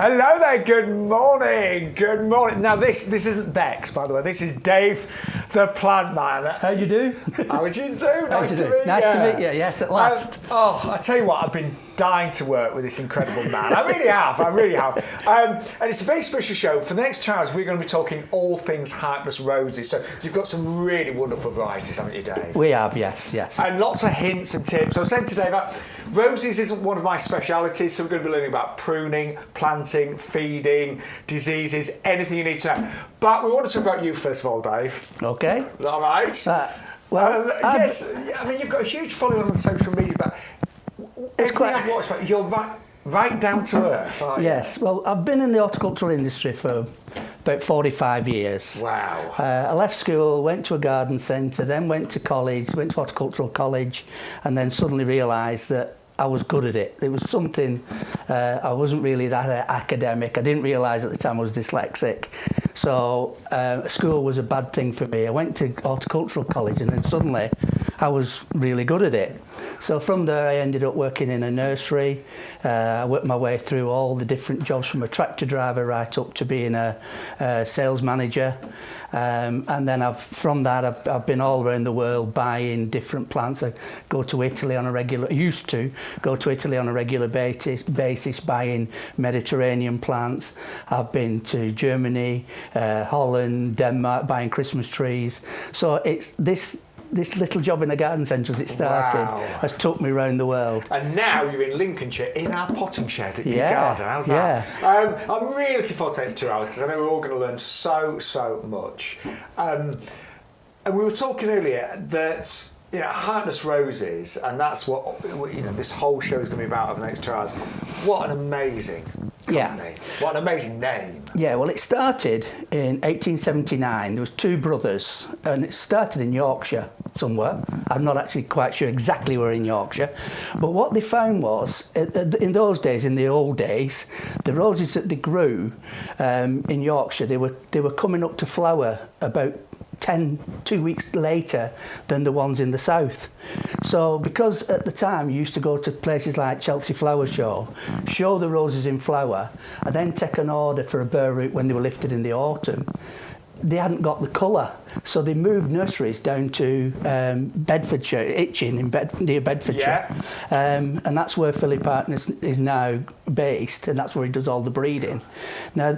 Hello there, good morning, good morning. Now this isn't Bex, by the way, this is Dave, the Plantman. How do you do? How would you do? Nice to meet you. Nice to meet you, yes, at last. I tell you what, I've been dying to work with this incredible man. I really have. And it's a very special show. For the next 2 hours, we're going to be talking all things Hypnus roses. So you've got some really wonderful varieties, haven't you, Dave? We have, yes. And lots of hints and tips. I was saying to Dave, roses isn't one of my specialities, so we're going to be learning about pruning, planting, feeding, diseases, anything you need to know. But we want to talk about you first of all, Dave. Okay. Is that all right? Yes. I mean, you've got a huge following on social media, but everything I've watched, but you're right down to earth, aren't you? Yes. Well, I've been in the horticultural industry for about 45 years. Wow. I left school, went to a garden centre, then went to college, went to horticultural college, and then suddenly realised that I was good at it. It was something, I wasn't really that academic. I didn't realise at the time I was dyslexic. So school was a bad thing for me. I went to horticultural college and then suddenly I was really good at it. So from there I ended up working in a nursery. I worked my way through all the different jobs from a tractor driver right up to being a sales manager. And then from that I've been all around the world buying different plants. I go to Italy on a regular, used to go to Italy on a regular basis buying Mediterranean plants. I've been to Germany, Holland, Denmark buying Christmas trees. So it's this little job in a garden centre as it started has took me around the world. And now you're in Lincolnshire in our potting shed at YouGarden. How's that? I'm really looking forward to the next 2 hours because I know we're all going to learn so much. And we were talking earlier that Hypnus roses, and that's what this whole show is going to be about over the next 2 hours. What an amazing company. What an amazing name. Yeah, well, it started in 1879. There was two brothers, and it started in Yorkshire somewhere. I'm not actually quite sure exactly where in Yorkshire. But what they found was, in those days, in the old days, the roses that they grew in Yorkshire, they were coming up to flower about 2 weeks later than the ones in the south. So because at the time you used to go to places like Chelsea Flower Show the roses in flower, and then take an order for a burr root when they were lifted in the autumn, they hadn't got the colour. So they moved nurseries down to Bedfordshire, Itching near Bedfordshire. And that's where Philip Partners is now based, and that's where he does all the breeding. Now,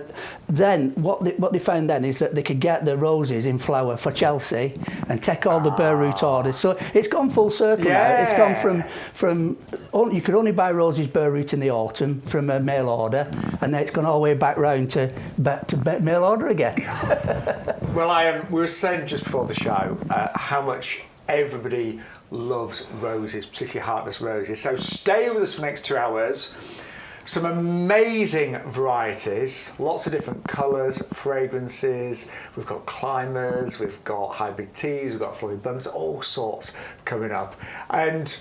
then, what they found then is that they could get the roses in flower for Chelsea and take all the burr root orders. So it's gone full circle now. It's gone from you could only buy roses burr root in the autumn from a mail order, and then it's gone all the way back round back to mail order again. Well, we were saying just before the show how much everybody loves roses, particularly Hypnus roses. So stay with us for the next 2 hours. Some amazing varieties, lots of different colours, fragrances. We've got climbers, we've got hybrid teas, we've got fluffy buns, all sorts coming up. And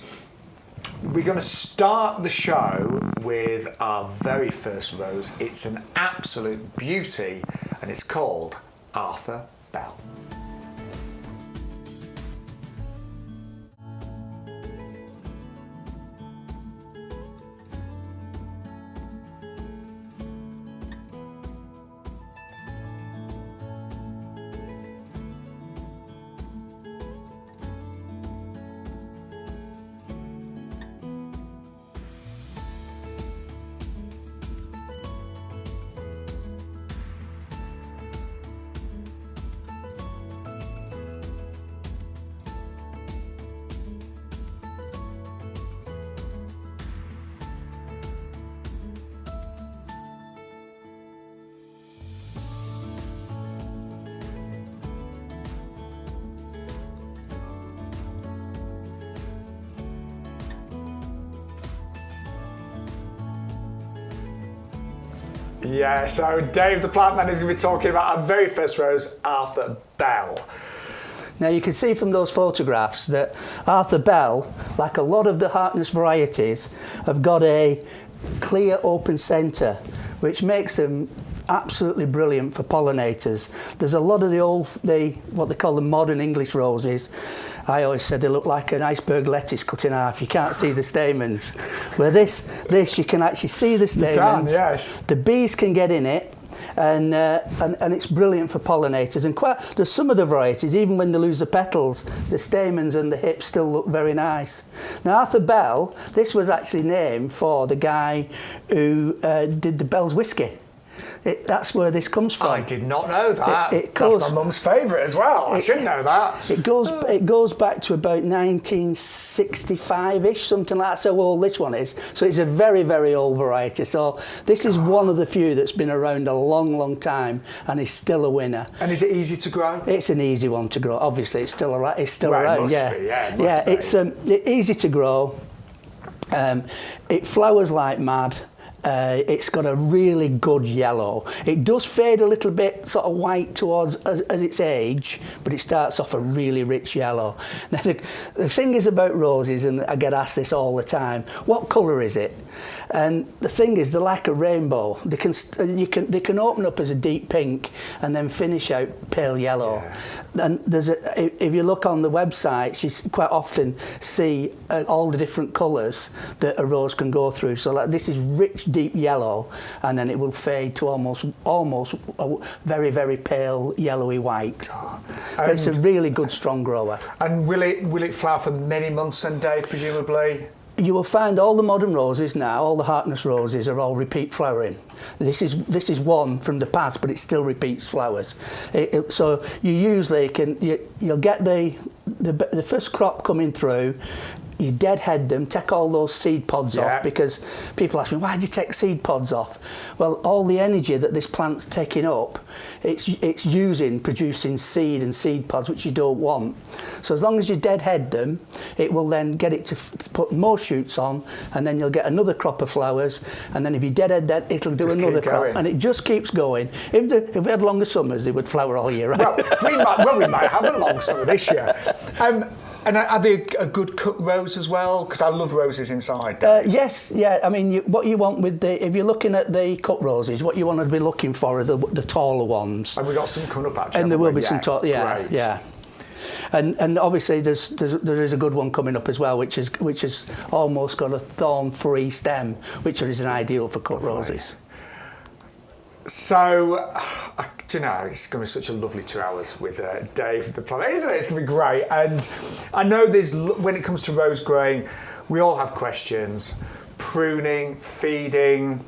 we're going to start the show with our very first rose. It's an absolute beauty, and it's called Arthur Bell. Yeah, so Dave the Plantman is going to be talking about our very first rose, Arthur Bell. Now you can see from those photographs that Arthur Bell, like a lot of the Hypnus varieties, have got a clear open centre, which makes them absolutely brilliant for pollinators. There's a lot of what they call the modern English roses. I always said they look like an iceberg lettuce cut in half. You can't see the stamens. Where this you can actually see the stamens. You can, yes. The bees can get in it. And it's brilliant for pollinators. And there's some of the varieties, even when they lose the petals, the stamens and the hips still look very nice. Now, Arthur Bell, this was actually named for the guy who did the Bell's whiskey. That's where this comes from. I did not know that. That's my mum's favourite as well. I should know that. It goes back to about 1965-ish, something like that. So old this one is. So it's a very, very old variety. So this is one of the few that's been around a long, long time and is still a winner. And is it easy to grow? It's an easy one to grow. Obviously, it's still around. It's still around. It must be, it must be. It's easy to grow. It flowers like mad. It's got a really good yellow. It does fade a little bit sort of white towards as its age, but it starts off a really rich yellow. Now, the thing is about roses, and I get asked this all the time, what colour is it? And the thing is, they're like a rainbow. They can open up as a deep pink and then finish out pale yellow. Yeah. And if you look on the websites, you quite often see all the different colours that a rose can go through. So like this is rich, deep yellow, and then it will fade to almost a very, very pale yellowy white. It's a really good, strong grower. And will it flower for many months then, Dave, presumably? You will find all the modern roses now, all the Harkness roses are all repeat flowering. This is one from the past, but it still repeats flowers. So you usually you'll get the first crop coming through. You deadhead them, take all those seed pods off, because people ask me, why do you take seed pods off? Well, all the energy that this plant's taking up, it's using, producing seed and seed pods, which you don't want. So as long as you deadhead them, it will then get it to put more shoots on, and then you'll get another crop of flowers, and then if you deadhead that, it'll do another crop, and it just keeps going. If we had longer summers, they would flower all year round. Well, we might have a long summer this year. And are they a good cut rose as well? Because I love roses inside. Yes, yeah. I mean, what you want if you're looking at the cut roses, what you want to be looking for are the taller ones. And we've got some coming up actually. And there will be some tall, great. yeah. And obviously there is a good one coming up as well, which has almost got a thorn-free stem, which is an ideal for cut roses. So, do you know, it's going to be such a lovely 2 hours with Dave the Plantman, isn't it? It's going to be great. And I know when it comes to rose growing, we all have questions. Pruning, feeding,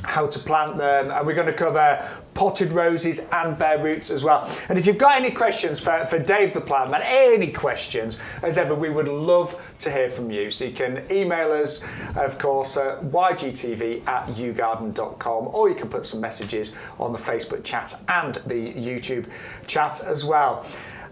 how to plant them, and we're going to cover potted roses and bare roots as well. And if you've got any questions for Dave the Plantman, any questions, as ever, we would love to hear from you. So you can email us, of course, at ygtv@yougarden.com, or you can put some messages on the Facebook chat and the YouTube chat as well.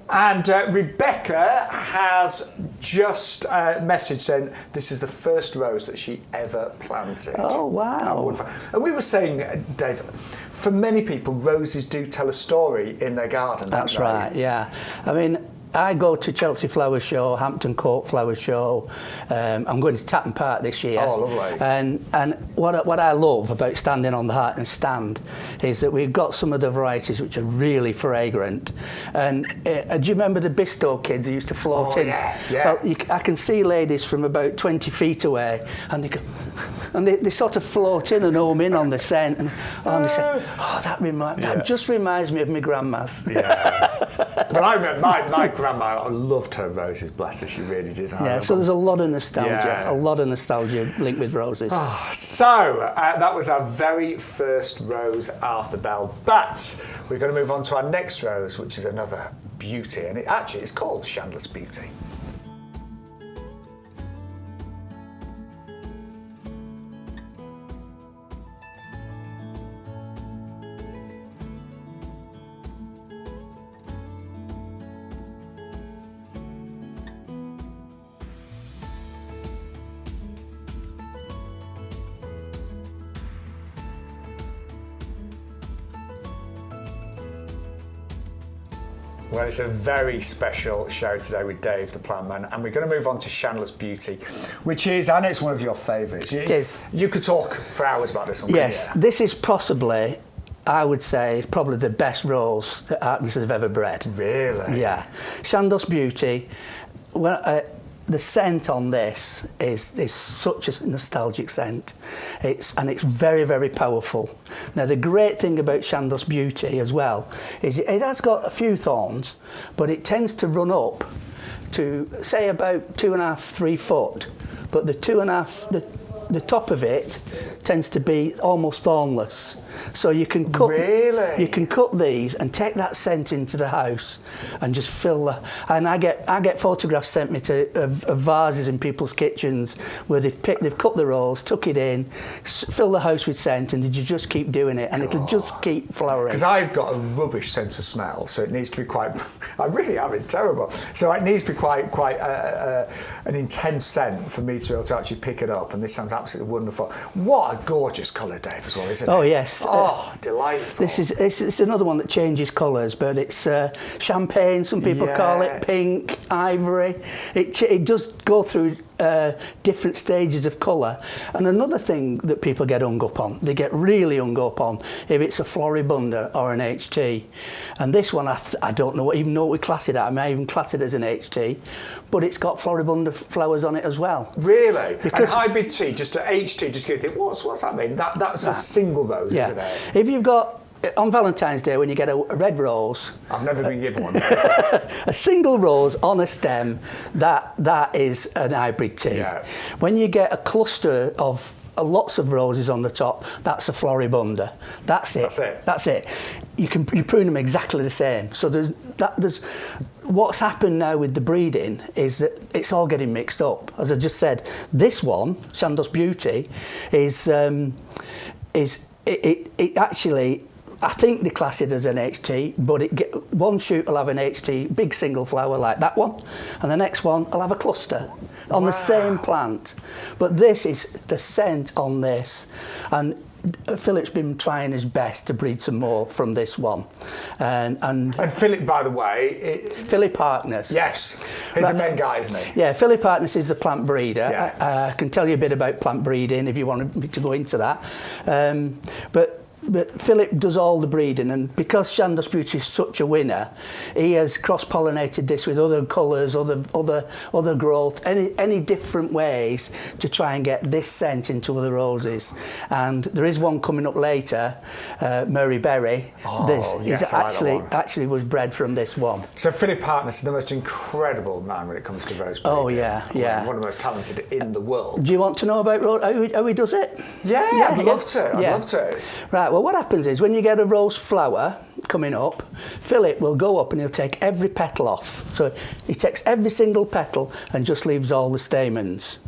And Rebecca has just messaged saying this is the first rose that she ever planted. Oh, wow. And we were saying, Dave, for many people, roses do tell a story in their garden. That's right, yeah. I mean, I go to Chelsea Flower Show, Hampton Court Flower Show. I'm going to Tatton Park this year. Oh, lovely. And what I love about standing on the Harkness stand is that we've got some of the varieties which are really fragrant. And do you remember the Bisto kids who used to float in? Yeah. Well, I can see ladies from about 20 feet away, and they sort of float in and home in on the scent. And they say, oh, that just reminds me of my grandma's. Yeah. Well, I remember my grandma loved her roses, bless her, she really did. So there's a lot of nostalgia, linked with roses. So that was our very first rose, Arthur Bell. But we're going to move on to our next rose, which is another beauty, and it's called Chandos Beauty. Well, it's a very special show today with Dave the Plantman, and we're going to move on to Chandos Beauty, which is, I know it's one of your favourites. It is. You could talk for hours about this one. Yes, this is possibly I would say, probably the best rose that Harkness has ever bred. Really? Yeah. Chandos Beauty, well, the scent on this is such a nostalgic scent. It's very, very powerful. Now, the great thing about Chandos Beauty as well is it has got a few thorns, but it tends to run up to, say, about 2.5, 3 foot. But the 2.5, the top of it tends to be almost thornless. So you can cut you can cut these and take that scent into the house and just fill the, and I get photographs sent me of vases in people's kitchens where they've cut the rose, took it in, fill the house with scent, and you just keep doing it and it'll just keep flowering. Because I've got a rubbish sense of smell, so it needs to be quite, I really have, it's terrible. So it needs to be quite an intense scent for me to be able to actually pick it up, and this sounds absolutely wonderful. What a gorgeous colour, Dave, as well, isn't it? Oh, yes. Oh, delightful. It's another one that changes colours, but it's champagne, some people call it, pink, ivory. It does go through different stages of colour. And another thing that people get hung up on, they get really hung up on if it's a floribunda or an HT. And this one, I don't even know what we class it at. I may even class it as an HT, but it's got floribunda flowers on it as well. Really? Because and hybrid tea, just a HT, just gives it, what's that mean? That's a single rose, isn't it? If you've got, on Valentine's Day, when you get a red rose, I've never been given one. a single rose on a stem, that is an hybrid tea. Yeah. When you get a cluster of lots of roses on the top, that's a floribunda. That's it. You prune them exactly the same. So there's what's happened now with the breeding is that it's all getting mixed up. As I just said, this one, Chandos Beauty, is actually, I think they class it as an HT, but one shoot will have an HT, big single flower like that one, and the next one will have a cluster on the same plant. But this is the scent on this, and Philip's been trying his best to breed some more from this one. And Philip, by the way... Philip Harkness. Yes, he's a main guy, isn't he? Yeah, Philip Harkness is the plant breeder. Yeah. I can tell you a bit about plant breeding if you want me to go into that. But Philip does all the breeding, and because Chandos Beauty is such a winner, he has cross-pollinated this with other colours, other growth, any different ways to try and get this scent into other roses. And there is one coming up later, Murray Berry. Actually was bred from this one. So Philip Harkness is the most incredible man when it comes to rose breeding. Oh yeah. One of the most talented in the world. Do you want to know about how he does it? Yeah, I'd love to. I'd love to. Right. Well, what happens is when you get a rose flower coming up, Philip will go up and he'll take every petal off. So he takes every single petal and just leaves all the stamens.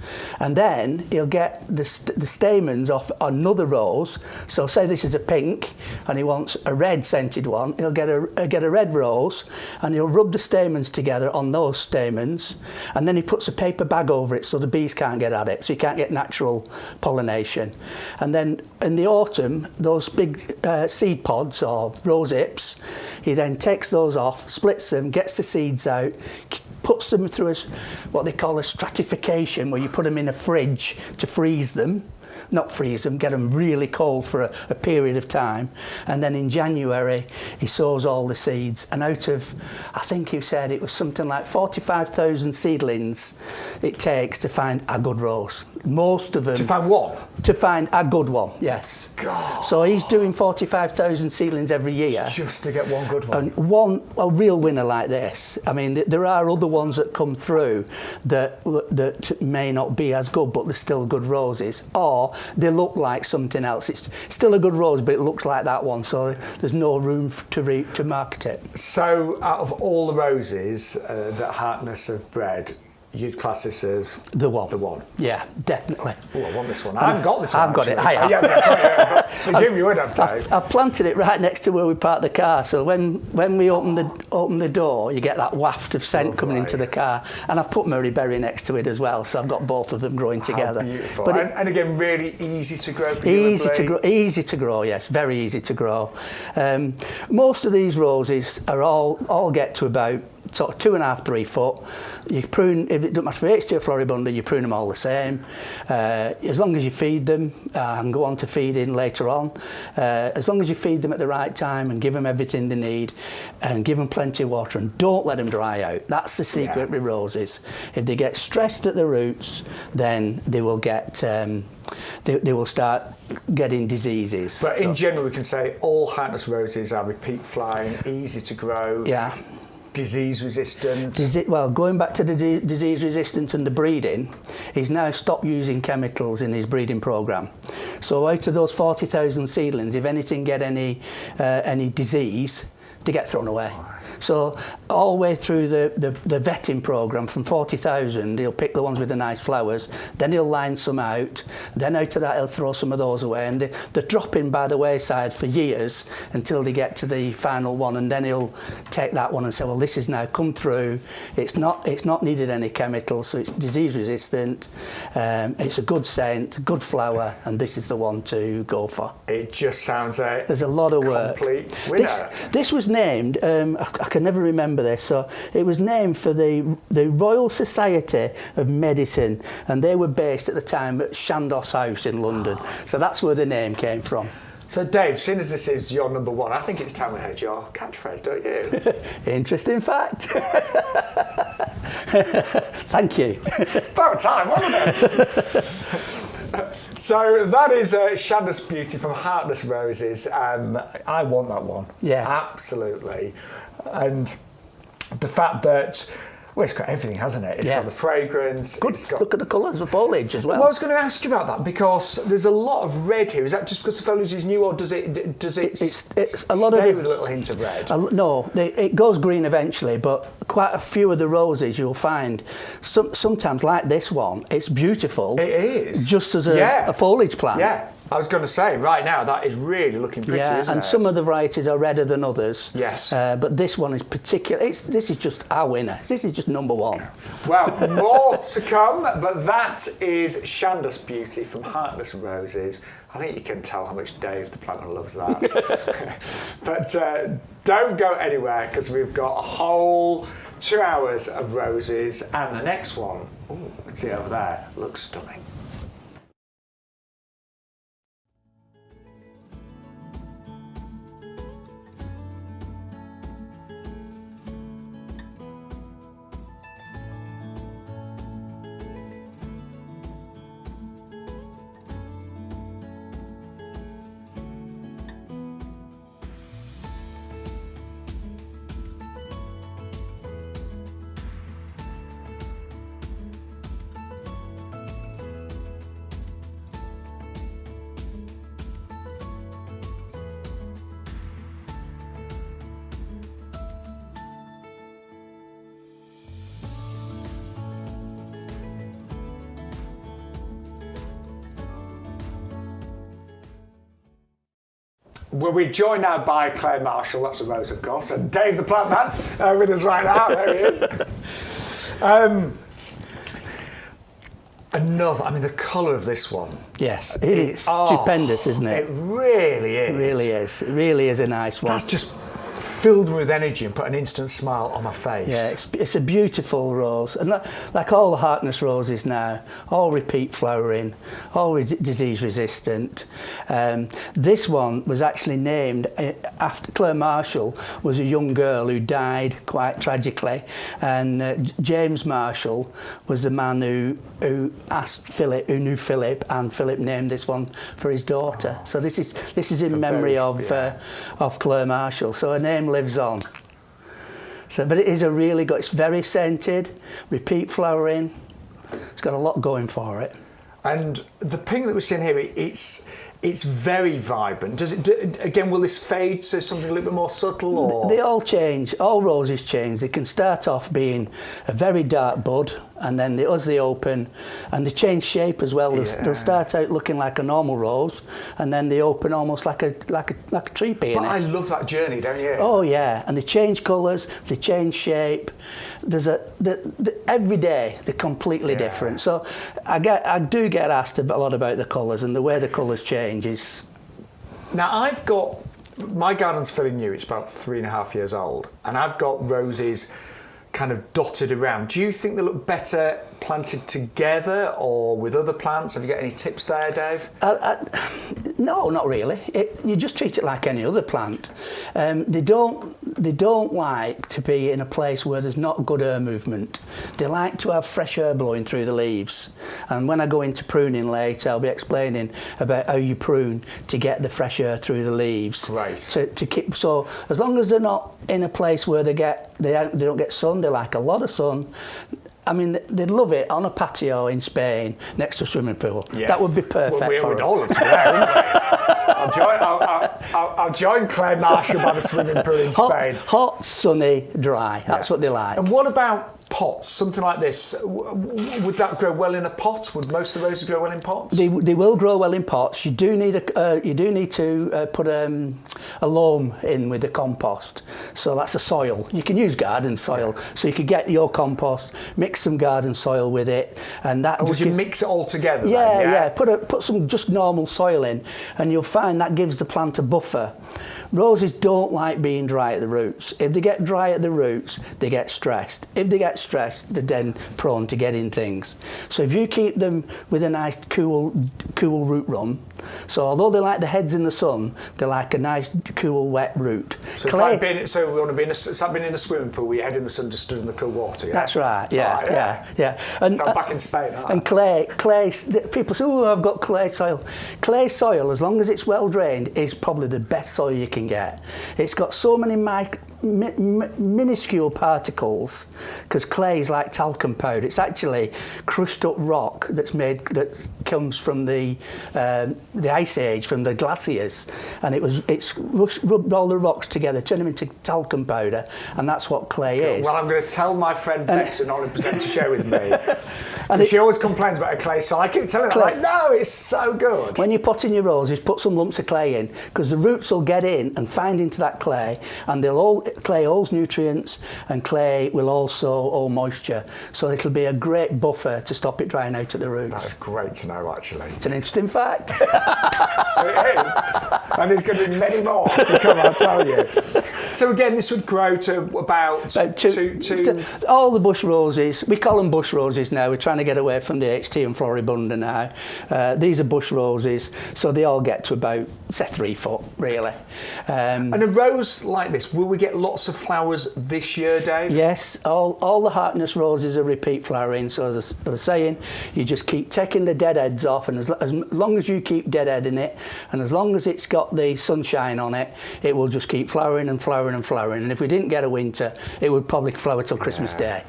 And then he'll get the stamens off another rose. So say this is a pink and he wants a red scented one, he'll get a red rose and he'll rub the stamens together on those stamens, and then he puts a paper bag over it so the bees can't get at it, so you can't get natural pollination. And then in the autumn, those big seed pods or rose hips, he then takes those off, splits them, gets the seeds out, puts them through what they call a stratification, where you put them in a fridge to freeze them. Not freeze them, get them really cold for a period of time. And then in January, he sows all the seeds. And out of, I think he said it was something like 45,000 seedlings it takes to find a good rose. Most of them... To find what? To find a good one, yes. God. So he's doing 45,000 seedlings every year. Just to get one good one. And a real winner like this. I mean, there are other ones that come through that may not be as good, but they're still good roses. Or they look like something else. It's still a good rose, but it looks like that one, so there's no room to market it. So, out of all the roses that Harkness have bred, you'd class this as the one. The one. Yeah, definitely. Oh, I want this one. I haven't got this one. I've got actually. it. I have. I presume you would have, Dave. I've planted it right next to where we parked the car, so when we open the door, you get that waft of scent coming into the car. And I've put Murray Berry next to it as well, so I've got both of them growing together. Beautiful. But and again, really easy to grow. Easy to grow. Yes, very easy to grow. Most of these roses are all get to about sort of 2.5, 3 foot. You prune, if it doesn't matter if it's to a floribunda, you prune them all the same. As long as you feed them, and go on to feeding later on, as long as you feed them at the right time and give them everything they need and give them plenty of water and don't let them dry out. That's the secret with roses. If they get stressed at the roots, then they will get they will start getting diseases. But in general, we can say all Hartness roses are repeat flowering, easy to grow. Yeah. Disease resistant. Well, going back to the disease resistant and the breeding, he's now stopped using chemicals in his breeding programme. So out of those 40,000 seedlings, if anything get any disease, they get thrown away. So all the way through the vetting programme, from 40,000, he'll pick the ones with the nice flowers, then he'll line some out, then out of that he'll throw some of those away, and they're dropping by the wayside for years until they get to the final one, and then he'll take that one and say, well, this has now come through, it's not needed any chemicals, so it's disease resistant, it's a good scent, good flower, and this is the one to go for. It just sounds there's a lot of work. Complete winner. This was named, I can never remember this, so it was named for the Royal Society of Medicine, and they were based at the time at Chandos House in London. So that's where the name came from. So Dave, seeing as this is your number one, I think it's time we heard your catchphrase, don't you? Interesting fact. Thank you. About time, wasn't it? So that is Chandos Beauty from Hartness Roses. I want that one. Yeah. Absolutely. And the fact that, well, it's got everything, hasn't it? It's got the fragrance. Good. Look at the colours of foliage as well. Well, I was going to ask you about that because there's a lot of red here. Is that just because the foliage is new, or does it it's a lot stay of with a little hint of red? No, it goes green eventually, but quite a few of the roses you'll find, sometimes like this one, it's beautiful. It is. Just as a foliage plant. Yeah. I was going to say, right now, that is really looking pretty, isn't it? And some of the varieties are redder than others. Yes. But this one is particular. This is just our winner. This is just number one. Well, more to come, but that is Chandos Beauty from Hartness Roses. I think you can tell how much Dave the Plantman loves that. But don't go anywhere, because we've got a whole 2 hours of roses, and the next one, ooh, see over there, looks stunning. Well, we're joined now by Clara Marshall, that's a rose of course, and Dave the Plantman with us right now, there he is. The colour of this one. Yes, it is stupendous, isn't it? It really is. It really is. It really is a nice one. That's just filled me with energy and put an instant smile on my face. Yeah, it's a beautiful rose, and like all the Hartness roses now, all repeat flowering, all disease resistant. This one was actually named after Clara Marshall was a young girl who died quite tragically, and James Marshall was the man who asked Philip, who knew Philip, and Philip named this one for his daughter. So this is in memory of Clara Marshall. So her name lives on. So, but it is a really good. It's very scented, repeat flowering. It's got a lot going for it. And the pink that we're seeing here, it's very vibrant. Does it again? Will this fade to something a little bit more subtle? Or? They all change. All roses change. They can start off being a very dark bud, and then as they open, and they change shape as well. They'll start out looking like a normal rose, and then they open almost like a tree peony. But I love that journey, don't you? Oh yeah, and they change colours, they change shape. Every day they're completely different. So I do get asked a lot about the colours, and the way the colours change is. Now I've got my garden's fairly new. It's about 3.5 years old, and I've got roses kind of dotted around. Do you think they look better planted together or with other plants? Have you got any tips there, Dave? No, not really. You just treat it like any other plant. They don't like to be in a place where there's not good air movement. They like to have fresh air blowing through the leaves. And when I go into pruning later, I'll be explaining about how you prune to get the fresh air through the leaves. Right. To keep, so as long as they're not in a place where they don't get sun, they like a lot of sun. I mean, they'd love it on a patio in Spain next to a swimming pool. Yeah. That would be perfect. Well, we would all love to go there, wouldn't we? I'll join Clara Marshall by the swimming pool in Spain. Hot, sunny, dry. That's what they like. And what about pots? Something like this, would that grow well in a pot? Would most of the roses grow well in pots? They will grow well in pots. You do need to put a loam in with the compost. So that's a soil. You can use garden soil. Yeah. So you could get your compost, mix some garden soil with it, and that. And would you mix it all together? Yeah, then? yeah. Put some just normal soil in, and you'll find that gives the plant a buffer. Roses don't like being dry at the roots. If they get dry at the roots, they get stressed. If they get stressed, they're then prone to getting things. So if you keep them with a nice cool root run, so although they like the heads in the sun, they like a nice cool wet root. So it's like being in a swimming pool where your head in the sun just stood in the cool water. Yeah? That's right. Yeah, yeah. And so I'm back in Spain. And clay. People say, "Oh, I've got clay soil." Clay soil, as long as it's well drained, is probably the best soil you can get. It's got so many minuscule particles, because clay is like talcum powder. It's actually crushed up rock that comes from the ice age, from the glaciers, and it's rubbed all the rocks together, turned them into talcum powder, and that's what clay is. Well, I'm going to tell my friend Bex, and I'll present to share with me. And she always complains about her clay, so I keep telling her, like, no, it's so good. When you pot in your roses, put some lumps of clay in, because the roots will get in and find into that clay, and clay holds nutrients, and clay will also hold moisture, so it'll be a great buffer to stop it drying out at the roots. That's great to know, actually. It's an interesting fact. It is, and there's going to be many more to come, I'll tell you. So again, this would grow to about two. All the bush roses, we call them bush roses now. We're trying to get away from the HT and Floribunda now. These are bush roses, so they all get to about, say, 3 foot, really. And a rose like this, will we get lots of flowers this year, Dave? Yes, all the Harkness roses are repeat flowering. So as I was saying, you just keep taking the dead heads off, and as long as you keep deadhead in it, and as long as it's got the sunshine on it, it will just keep flowering and flowering and flowering. And if we didn't get a winter, it would probably flower till Christmas Day.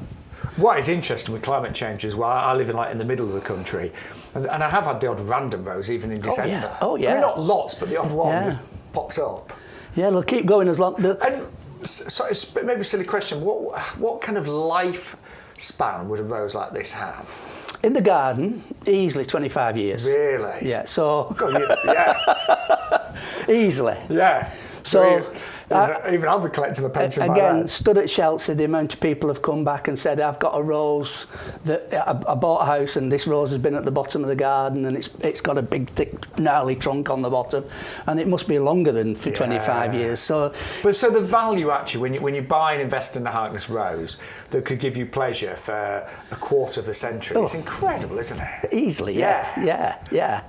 What is interesting with climate change as well, I live in the middle of the country, and I have had the odd random rose even in December. Oh yeah. I mean, not lots, but the odd one just pops up. Yeah, they'll keep going as long. And so it's maybe a silly question. What kind of life span would a rose like this have? In the garden, easily 25 years. Really? Yeah. So. God, yeah. Easily. Yeah. So. Even I'll be collecting a pension again, stood at Chelsea, the amount of people have come back and said, I've got a rose that I bought a house, and this rose has been at the bottom of the garden, and it's got a big thick gnarly trunk on the bottom, and it must be longer than for 25 years. So the value actually when you buy and invest in a Harkness rose that could give you pleasure for a quarter of a century, it's incredible, isn't it? Easily, yes. Yeah.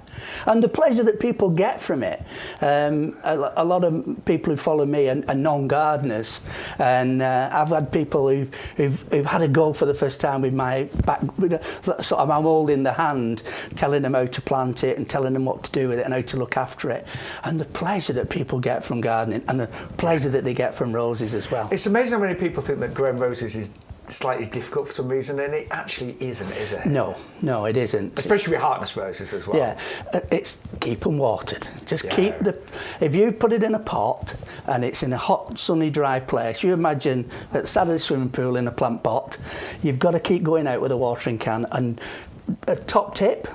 And the pleasure that people get from it. A lot of people who follow me are non-gardeners, and I've had people who've had a go for the first time with my sort of my mould in the hand, telling them how to plant it and telling them what to do with it and how to look after it, and the pleasure that people get from gardening and the pleasure that they get from roses as well. It's amazing how many people think that growing roses is slightly difficult for some reason, and it actually isn't, is it? No, it isn't. Especially with Harkness roses as well. Yeah, it's keep them watered. Just keep if you put it in a pot and it's in a hot, sunny, dry place, you imagine at the side of the swimming pool in a plant pot, you've got to keep going out with a watering can. And a top tip,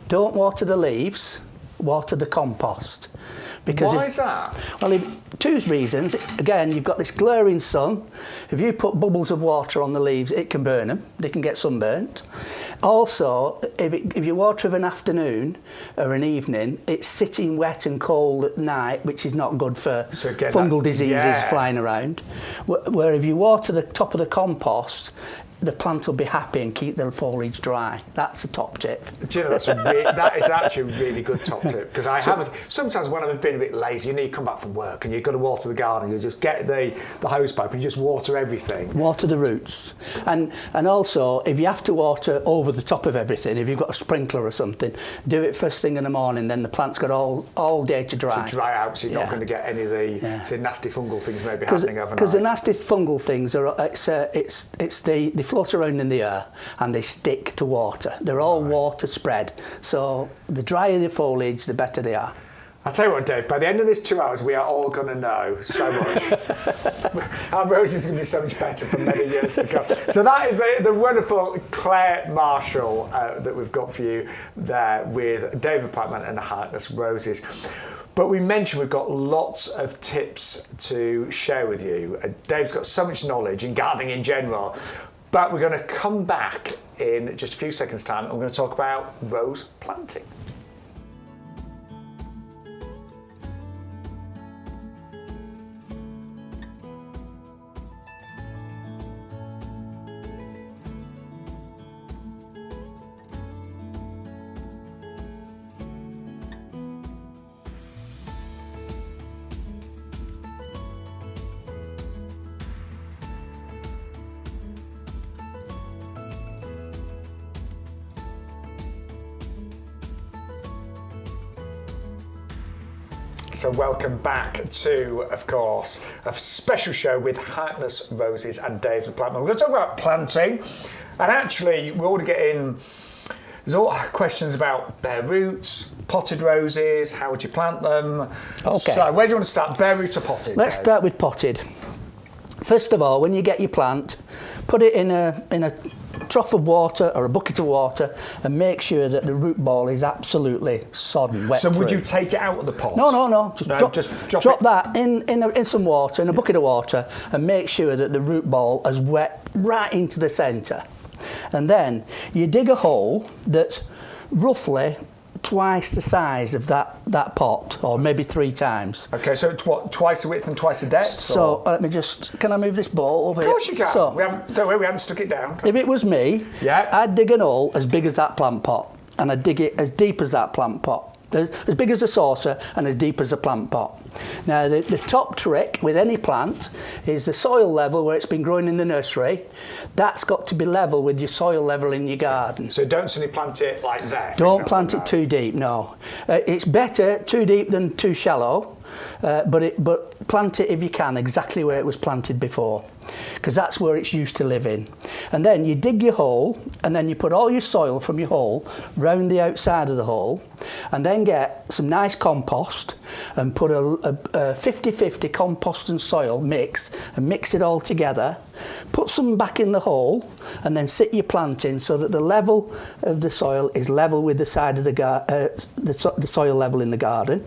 don't water the leaves water the compost. Why is that? Well, two reasons. Again, you've got this glaring sun. If you put bubbles of water on the leaves, it can burn them. They can get sunburnt. Also, if you water of an afternoon or an evening, it's sitting wet and cold at night, which is not good for fungal diseases flying around. Where if you water the top of the compost, the plant will be happy and keep the foliage dry. That's the top tip. Do you know, that is actually a really good top tip, because sometimes when I've been a bit lazy, you come back from work and you've got to water the garden, you just get the hose pipe and you just water everything. Water the roots. And also, if you have to water over the top of everything, if you've got a sprinkler or something, do it first thing in the morning, then the plant's got all day to dry. To dry out, so you're not going to get any of the nasty fungal things maybe happening overnight. Because the nasty fungal things, they float around in the air and they stick to water. They're all water spread. So the drier the foliage, the better they are. I'll tell you what, Dave, by the end of this 2 hours, we are all going to know so much. Our roses are going to be so much better for many years to come. So that is the wonderful Clara Marshall that we've got for you there with David Plantman and the Heartless Roses. But we mentioned we've got lots of tips to share with you. Dave's got so much knowledge in gardening in general. But we're going to come back in just a few seconds' time and we're going to talk about rose planting. So welcome back to, of course, a special show with Heartless Roses and Dave the Plantman. We're going to talk about planting, and actually we're already getting, there's all questions about bare roots, potted roses, how would you plant them? Okay. So where do you want to start, bare roots or potted? Let's start with potted. First of all, when you get your plant, put it in a trough of water or a bucket of water and make sure that the root ball is absolutely sodden, wet. So would you take it out of the pot? No. Just drop it. that in some water, in a bucket of water, and make sure that the root ball is wet right into the centre. And then you dig a hole that's roughly twice the size of that pot, or maybe 3 times. Okay, so twice the width and twice the depth? So let me can I move this ball over here? Of course you can. So, don't worry, we haven't stuck it down. If it was me, I'd dig an hole as big as that plant pot, and I'd dig it as deep as that plant pot. As big as a saucer and as deep as a plant pot. Now the top trick with any plant is the soil level where it's been growing in the nursery. That's got to be level with your soil level in your garden. So don't suddenly plant it like that. Don't plant it too deep, no. It's better too deep than too shallow, but plant it if you can exactly where it was planted before, because that's where it's used to living. And then you dig your hole, and then you put all your soil from your hole round the outside of the hole, and then get some nice compost and put a 50-50 compost and soil mix, and mix it all together. Put some back in the hole and then sit your plant in so that the level of the soil is level with the side of the soil level in the garden.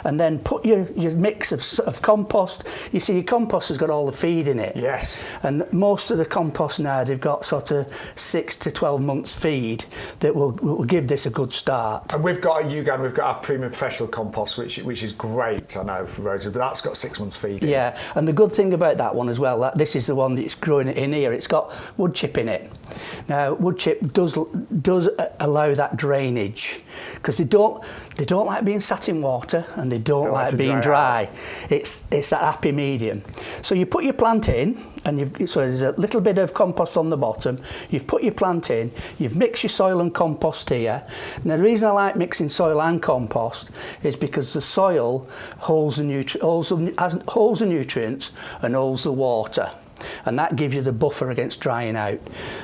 And then put your mix of compost. You see, your compost has got all the feed in it. Yes. And most of the compost now, they've got sort of 6 to 12 months feed that will give this a good start. And we've got YouGarden, we've got our premium professional compost, which is great, I know, for roses, but that's got 6 months feed in. Yeah, and the good thing about that one as well, that this is the one that's growing in here, it's got wood chip in it. Now, wood chip does allow that drainage, because they don't like being sat in water, and they don't like being dry. It's that happy medium. So you put your plant in, and so there's a little bit of compost on the bottom. You've put your plant in, you've mixed your soil and compost here. Now the reason I like mixing soil and compost is because the soil holds the nutrients and holds the water. And that gives you the buffer against drying out.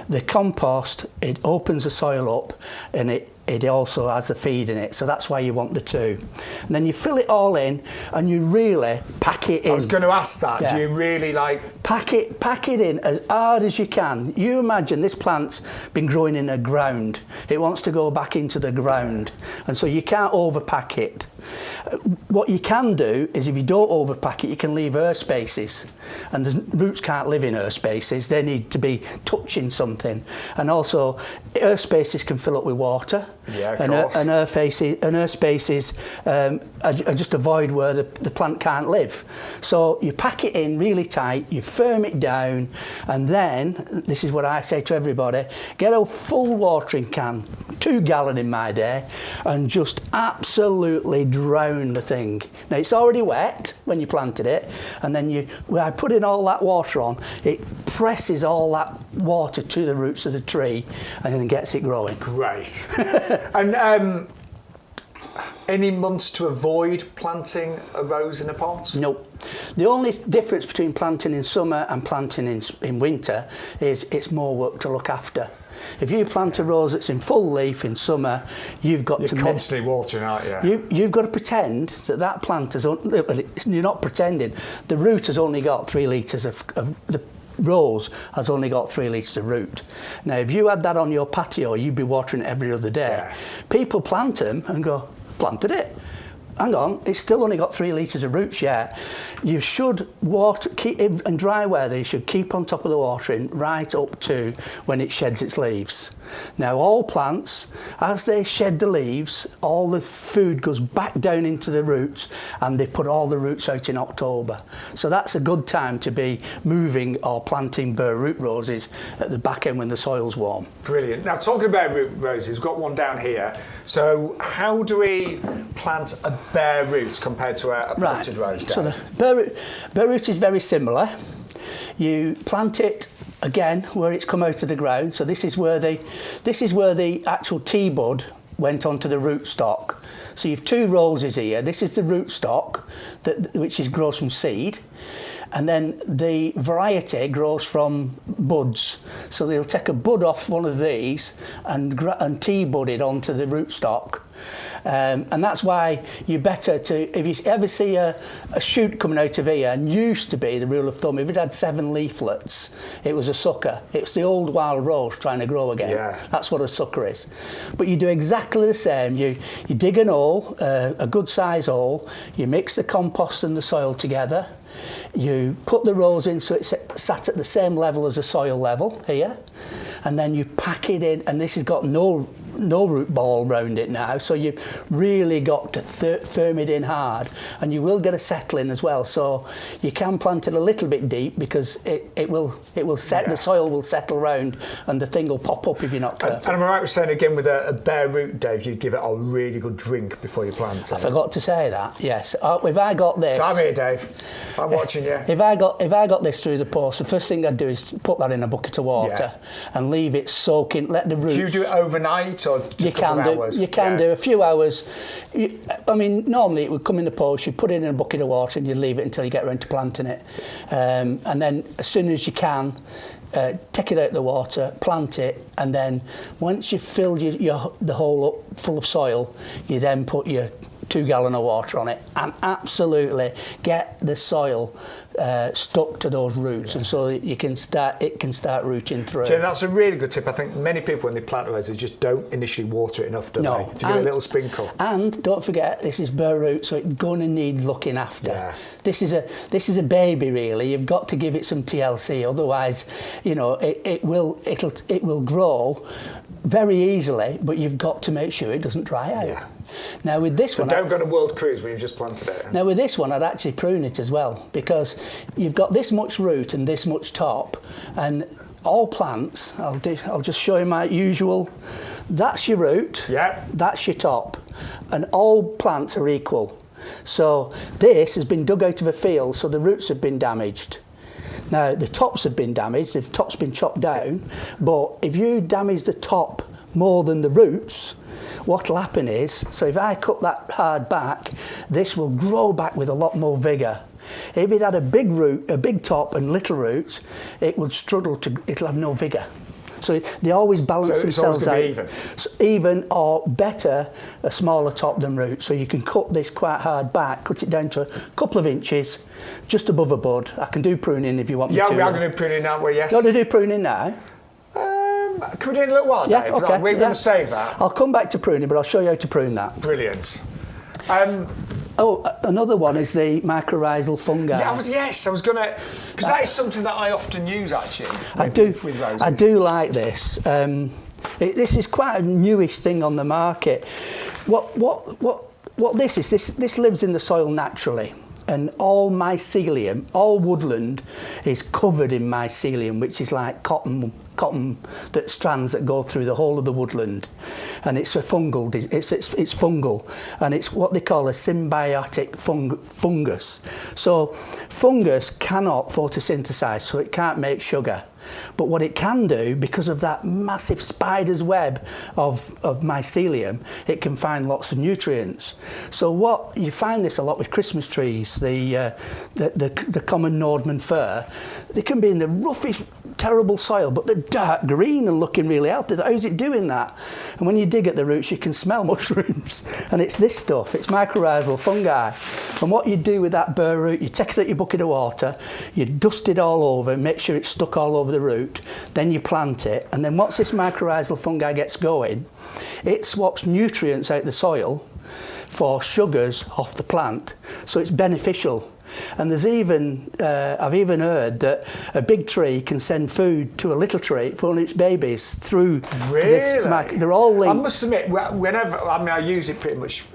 The compost, it opens the soil up, and it also has the feed in it, so that's why you want the 2. And then you fill it all in, and you really pack it in. I was going to ask that. Yeah. Do you really like pack it in as hard as you can? You imagine this plant's been growing in the ground. It wants to go back into the ground, and so you can't overpack it. What you can do is, if you don't overpack it, you can leave air spaces, and the roots can't live in air spaces. They need to be touching something, and also air spaces can fill up with water. Yeah, of course. And air spaces are just a void where the plant can't live. So you pack it in really tight, you firm it down, and then, this is what I say to everybody, get a full watering can, 2 gallon in my day, and just absolutely drown the thing. Now, it's already wet when you planted it, and then when I put in all that water on, it presses all that water to the roots of the tree and then gets it growing. Great. And any months to avoid planting a rose in a pot? Nope. The only difference between planting in summer and planting in winter is it's more work to look after. If you plant a rose that's in full leaf in summer, you've got to... You're constantly watering, aren't you? You've got to pretend that plant has... You're not pretending. The root has only got 3 litres of the rose has only got 3 litres of root. Now, if you had that on your patio, you'd be watering it every other day. Yeah. People plant them and go, planted it. Hang on, it's still only got 3 litres of roots yet. You should keep in dry weather, you should keep on top of the watering right up to when it sheds its leaves. Now, all plants, as they shed the leaves, all the food goes back down into the roots, and they put all the roots out in October. So that's a good time to be moving or planting bare root roses at the back end when the soil's warm. Brilliant. Now, talking about root roses, we've got one down here. So how do we plant a bare root compared to a potted rose? So the bare root is very similar. You plant it again where it's come out of the ground. So this is where the actual tea bud went onto the rootstock. So you've 2 roses here. This is the rootstock, which grows from seed. And then the variety grows from buds. So they'll take a bud off one of these and tea bud it onto the rootstock. And that's why you're better to, if you ever see a shoot coming out of here, and used to be the rule of thumb, if it had 7 leaflets, it was a sucker. It's the old wild rose trying to grow again. Yeah. That's what a sucker is. But you do exactly the same. You dig an hole, a good size hole, you mix the compost and the soil together, you put the rose in so it's sat at the same level as the soil level here, and then you pack it in, and this has got no root ball around it now, so you've really got to firm it in hard, and you will get a settling as well. So you can plant it a little bit deep because it will set, the soil will settle round, and the thing will pop up if you're not careful. And am I right with saying again, with a bare root, Dave, you give it a really good drink before you plant it? I forgot to say that. Yes. If I got this, so I'm here, Dave. I'm watching you. If I got this through the post, the first thing I'd do is put that in a bucket of water and leave it soaking. Let the roots. Do you do it overnight or just you can do. Hours? You can do a few hours. I mean, normally it would come in the post. You put it in a bucket of water and you leave it until you get around to planting it, and then as soon as you can, take it out of the water, plant it, and then once you've filled the hole up full of soil, you then put your 2 gallon of water on it, and absolutely get the soil stuck to those roots, and so it can start rooting through. Jim, that's a really good tip. I think many people when they plant roses just don't initially water it enough, do they? To give it a little sprinkle. And don't forget, this is bare root, so it's going to need looking after. Yeah. This is a baby, really. You've got to give it some TLC, otherwise, you know, it will grow very easily, but you've got to make sure it doesn't dry out. Yeah. Now with this one, don't go on a world cruise when you've just planted it. Now with this one, I'd actually prune it as well, because you've got this much root and this much top, and all plants, I'll just show you my usual. That's your root. Yeah. That's your top, and all plants are equal. So this has been dug out of a field, so the roots have been damaged. Now the tops have been damaged, the top's been chopped down, but if you damage the top more than the roots, what'll happen is, so if I cut that hard back, this will grow back with a lot more vigour. If it had a big root, a big top and little roots, it would struggle it'll have no vigour. So they always balance So it's themselves always out. gonna be even? So even or better, a smaller top than root. So you can cut this quite hard back, cut it down to a couple of inches, just above a bud. I can do pruning if you want me to. Yeah, we are going to do pruning now, yes. You want to do pruning now? Can we do it in a little while, Yeah, Dave? okay. We're going to save that. I'll come back to pruning, but I'll show you how to prune that. Brilliant. Another one is the mycorrhizal fungi. Yeah, I was going to, because that is something that I often use actually. With roses. I do like this. This is quite a newish thing on the market. What this is, this lives in the soil naturally. And all mycelium, all woodland is covered in mycelium, which is like cotton strands that go through the whole of the woodland, and it's a fungal. It's fungal, and it's what they call a symbiotic fungus. So fungus cannot photosynthesize, so it can't make sugar. But what it can do, because of that massive spider's web of mycelium, it can find lots of nutrients. So what you find this a lot with Christmas trees, the common Nordman fir, they can be in the roughest, terrible soil, but they're dark green and looking really healthy. How's it doing that? And when you dig at the roots, you can smell mushrooms. And it's this stuff, it's mycorrhizal fungi. And what you do with that bare root, you take it out your bucket of water, you dust it all over, make sure it's stuck all over the root, then you plant it, and then once this mycorrhizal fungi gets going, it swaps nutrients out the soil for sugars off the plant, so it's beneficial. And there's even, I've even heard that a big tree can send food to a little tree for its babies through Really? They're all linked. I must admit, whenever, I use it pretty much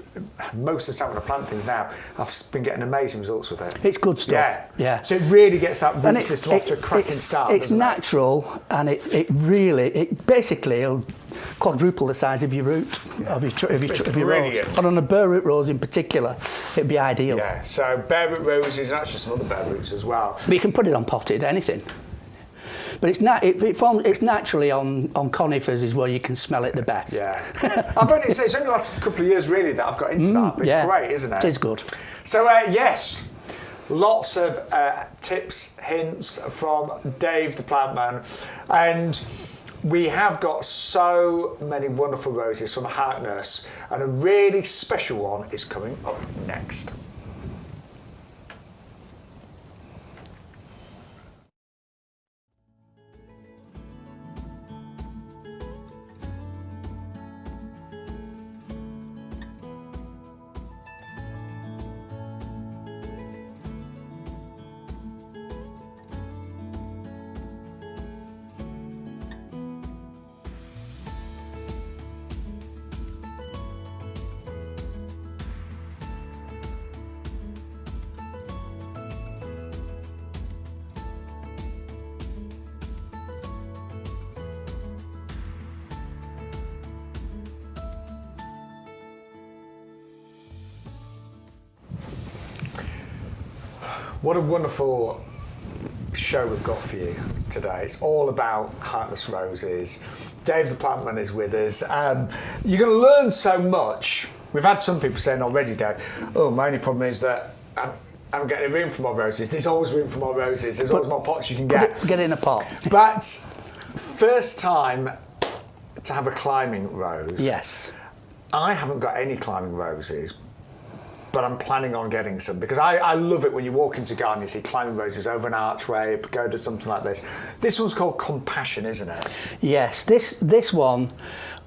most of the time when I plant things now, I've been getting amazing results with it. It's good stuff. Yeah. So it really gets that root system off to a cracking start. It's natural, and it basically will quadruple the size of your root, of your rose. But on a bare root rose in particular, it'd be ideal. Yeah, so bare root roses and actually some other bare roots as well. But you can put it on potted, anything. But it's naturally on conifers is where you can smell it the best. Yeah. It's only the last couple of years really that I've got into that, but it's great, isn't it? It is good. So yes, lots of tips, hints from Dave the Plantman, and we have got so many wonderful roses from Harkness, and a really special one is coming up next. What a wonderful show we've got for you today. It's all about Harkness roses. Dave the Plantman is with us. You're going to learn so much. We've had some people saying already, Dave, oh, my only problem is that I'm getting room for more roses. There's always room for more roses. There's always more pots you can get. Get in a pot. But first time to have a climbing rose. Yes. I haven't got any climbing roses, but I'm planning on getting some because I love it when you walk into a garden, you see climbing roses over an archway, a pagoda, something like this. This one's called Compassion, isn't it? Yes, this one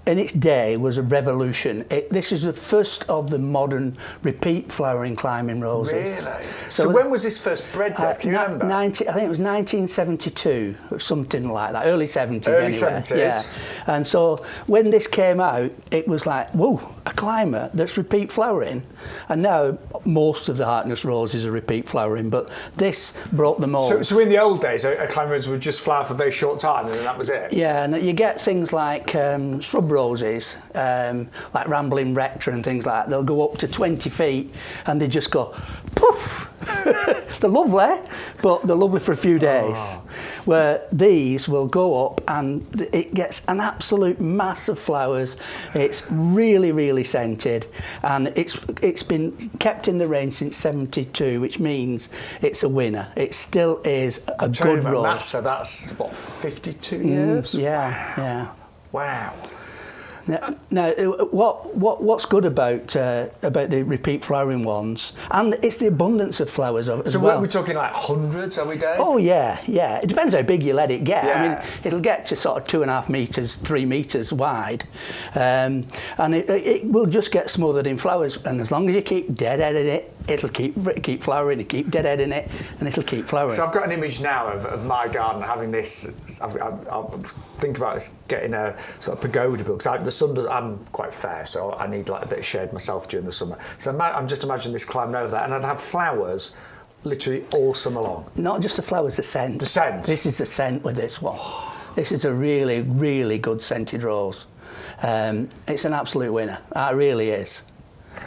in its day was a revolution. This is the first of the modern repeat flowering climbing roses. Really? So when was this first bred, Dave? Can you remember? I think it was 1972, or something like that, early 70s Early anyway. 70s. Yeah. And so when this came out, it was like, whoa, a climber that's repeat flowering. And now most of the Harkness roses are repeat flowering, but this broke them all. So in the old days, a climbing rose would just flower for a very short time and then that was it? Yeah, and you get things like shrub roses, like Rambling Rector and things like that. They'll go up to 20 feet and they just go poof. They're lovely, but they're lovely for a few days. where these will go up and it gets an absolute mass of flowers. It's really, really scented, and it's been kept in the range since '72, which means it's a winner. It still is a good rose. Mass, so that's what, 52 years? Yeah. Wow. Now, what's good about the repeat flowering ones, and it's the abundance of flowers as well. So we're talking like hundreds, are we, Dave? Oh yeah. It depends how big you let it get. Yeah. I mean, it'll get to sort of 2.5 meters, 3 meters wide, and it will just get smothered in flowers. And as long as you keep deadheading it, it'll keep flowering. You keep deadheading it, and it'll keep flowering. So I've got an image now of my garden having this. I'll think about this getting a sort of pagoda built, because I'm quite fair, so I need like a bit of shade myself during the summer. So I'm just imagining this climbing over that, and I'd have flowers literally all summer long. Not just the flowers, the scent. The scent. This is the scent with this one. This is a really, really good scented rose. It's an absolute winner. It really is.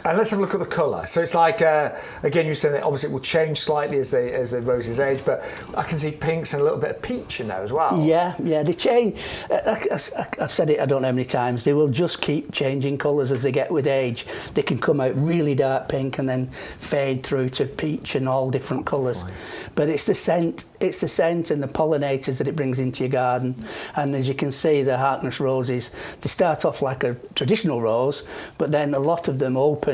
And let's have a look at the colour. So it's like, again, you're saying that obviously it will change slightly as the roses age, but I can see pinks and a little bit of peach in there as well. Yeah, they change. I've said it I don't know how many times, they will just keep changing colours as they get with age. They can come out really dark pink and then fade through to peach and all different colours. But it's the scent and the pollinators that it brings into your garden. And as you can see, the Harkness roses, they start off like a traditional rose, but then a lot of them open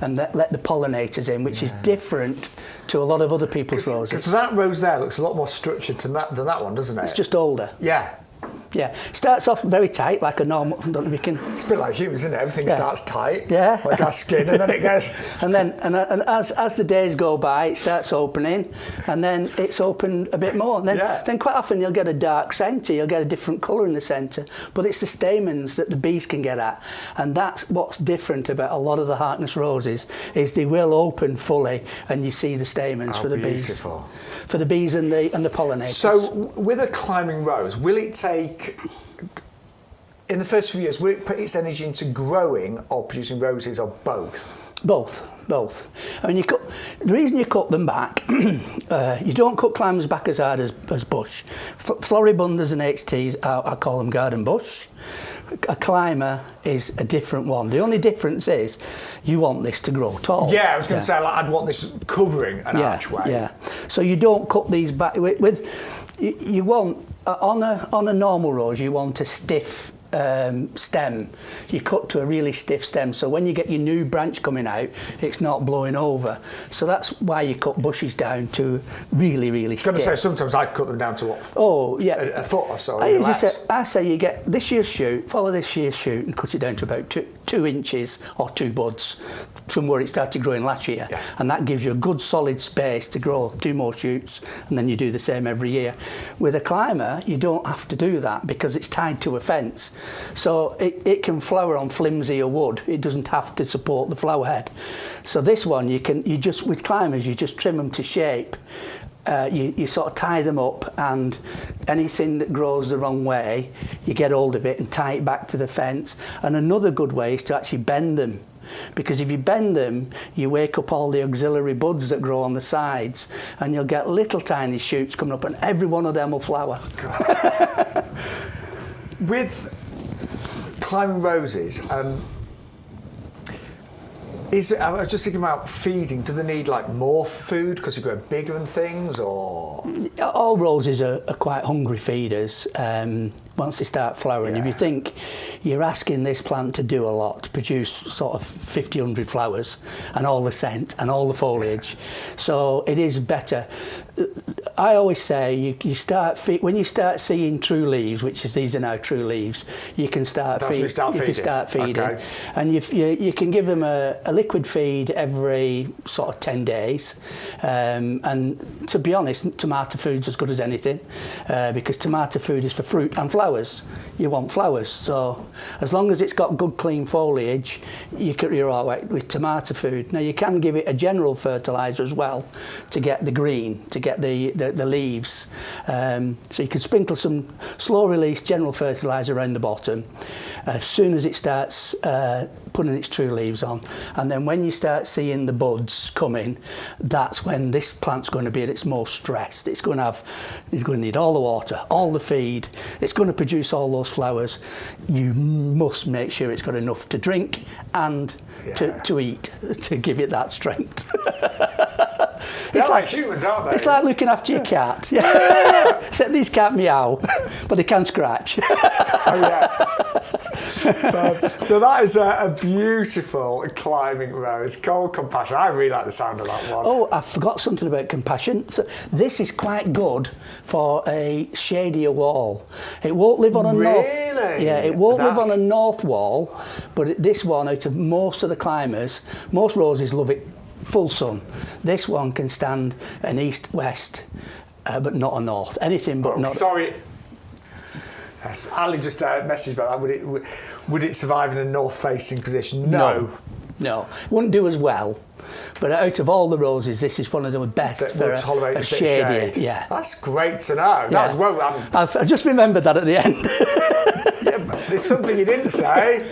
and let the pollinators in, which is different to a lot of other people's roses. Because that rose there looks a lot more structured than that one, doesn't it? It's just older. Yeah. Starts off very tight, like a normal. I don't know if you can. It's a bit like humans, isn't it? Everything starts tight, like our skin, and then it goes. and as the days go by, it starts opening, and then it's opened a bit more. And then quite often you'll get a dark centre, you'll get a different colour in the centre, but it's the stamens that the bees can get at, and that's what's different about a lot of the Harkness roses, is they will open fully, and you see the stamens for the bees, for the bees and the pollinators. So with a climbing rose, will it take? In the first few years, will it put its energy into growing or producing roses, or both? Both. I mean, the reason you cut them back, you don't cut climbers back as hard as bush. Floribundas and HTs, I call them garden bush. A climber is a different one. The only difference is you want this to grow tall. Yeah, I was going to say, like, I'd want this covering an archway. Yeah. So you don't cut these back you want on a normal rose, you want a stiff stem. You cut to a really stiff stem, so when you get your new branch coming out, it's not blowing over. So that's why you cut bushes down to really, really stiff. I was going to say, sometimes I cut them down to what? Oh, yeah. A foot or so. I say you get this year's shoot, follow this year's shoot, and cut it down to about 2 inches or 2 buds from where it started growing last year. Yeah. And that gives you a good solid space to grow 2 more shoots, and then you do the same every year. With a climber, you don't have to do that because it's tied to a fence. So it can flower on flimsier wood. It doesn't have to support the flower head. So this one, with climbers, you just trim them to shape. You sort of tie them up, and anything that grows the wrong way, you get hold of it and tie it back to the fence. And another good way is to actually bend them. Because if you bend them, you wake up all the auxiliary buds that grow on the sides, and you'll get little tiny shoots coming up, and every one of them will flower. With climbing roses, I was just thinking about feeding. Do they need like more food because they grow bigger and things, or? All roses are quite hungry feeders once they start flowering. If you think you're asking this plant to do a lot, to produce sort of 50, 100 flowers and all the scent and all the foliage, so it is better. I always say when you start seeing true leaves, which is these are now true leaves, you can start feeding. Okay. And you can give them a liquid feed every sort of 10 days. And to be honest, tomato food's as good as anything, because tomato food is for fruit and flowers. You want flowers, so as long as it's got good clean foliage, you're all right with tomato food. Now you can give it a general fertiliser as well to get the green, to get the leaves. So you can sprinkle some slow release general fertiliser around the bottom. As soon as it starts putting its true leaves on. And then when you start seeing the buds coming, that's when this plant's going to be at its most stressed. It's going to need all the water, all the feed. It's going to produce all those flowers. You must make sure it's got enough to drink and to eat to give it that strength. They're like humans, aren't they? It's like looking after your cat. Yeah. Except these can't meow, but they can scratch. Oh, yeah. So that is a beautiful climbing rose called Compassion. I really like the sound of that one. Oh, I forgot something about Compassion. So this is quite good for a shadier wall. It won't live on a north. Yeah, it won't live on a north wall, but this one, out of most of the climbers, most roses love it full sun. This one can stand an east-west, but not a north. Anything but not. Sorry. Yes, Ali just messaged about that. Would it survive in a north-facing position? No. Wouldn't do as well. But out of all the roses, this is one of the best for a shady. Yeah, that's great to know. That was well. I just remembered that at the end. Yeah, but there's something you didn't say.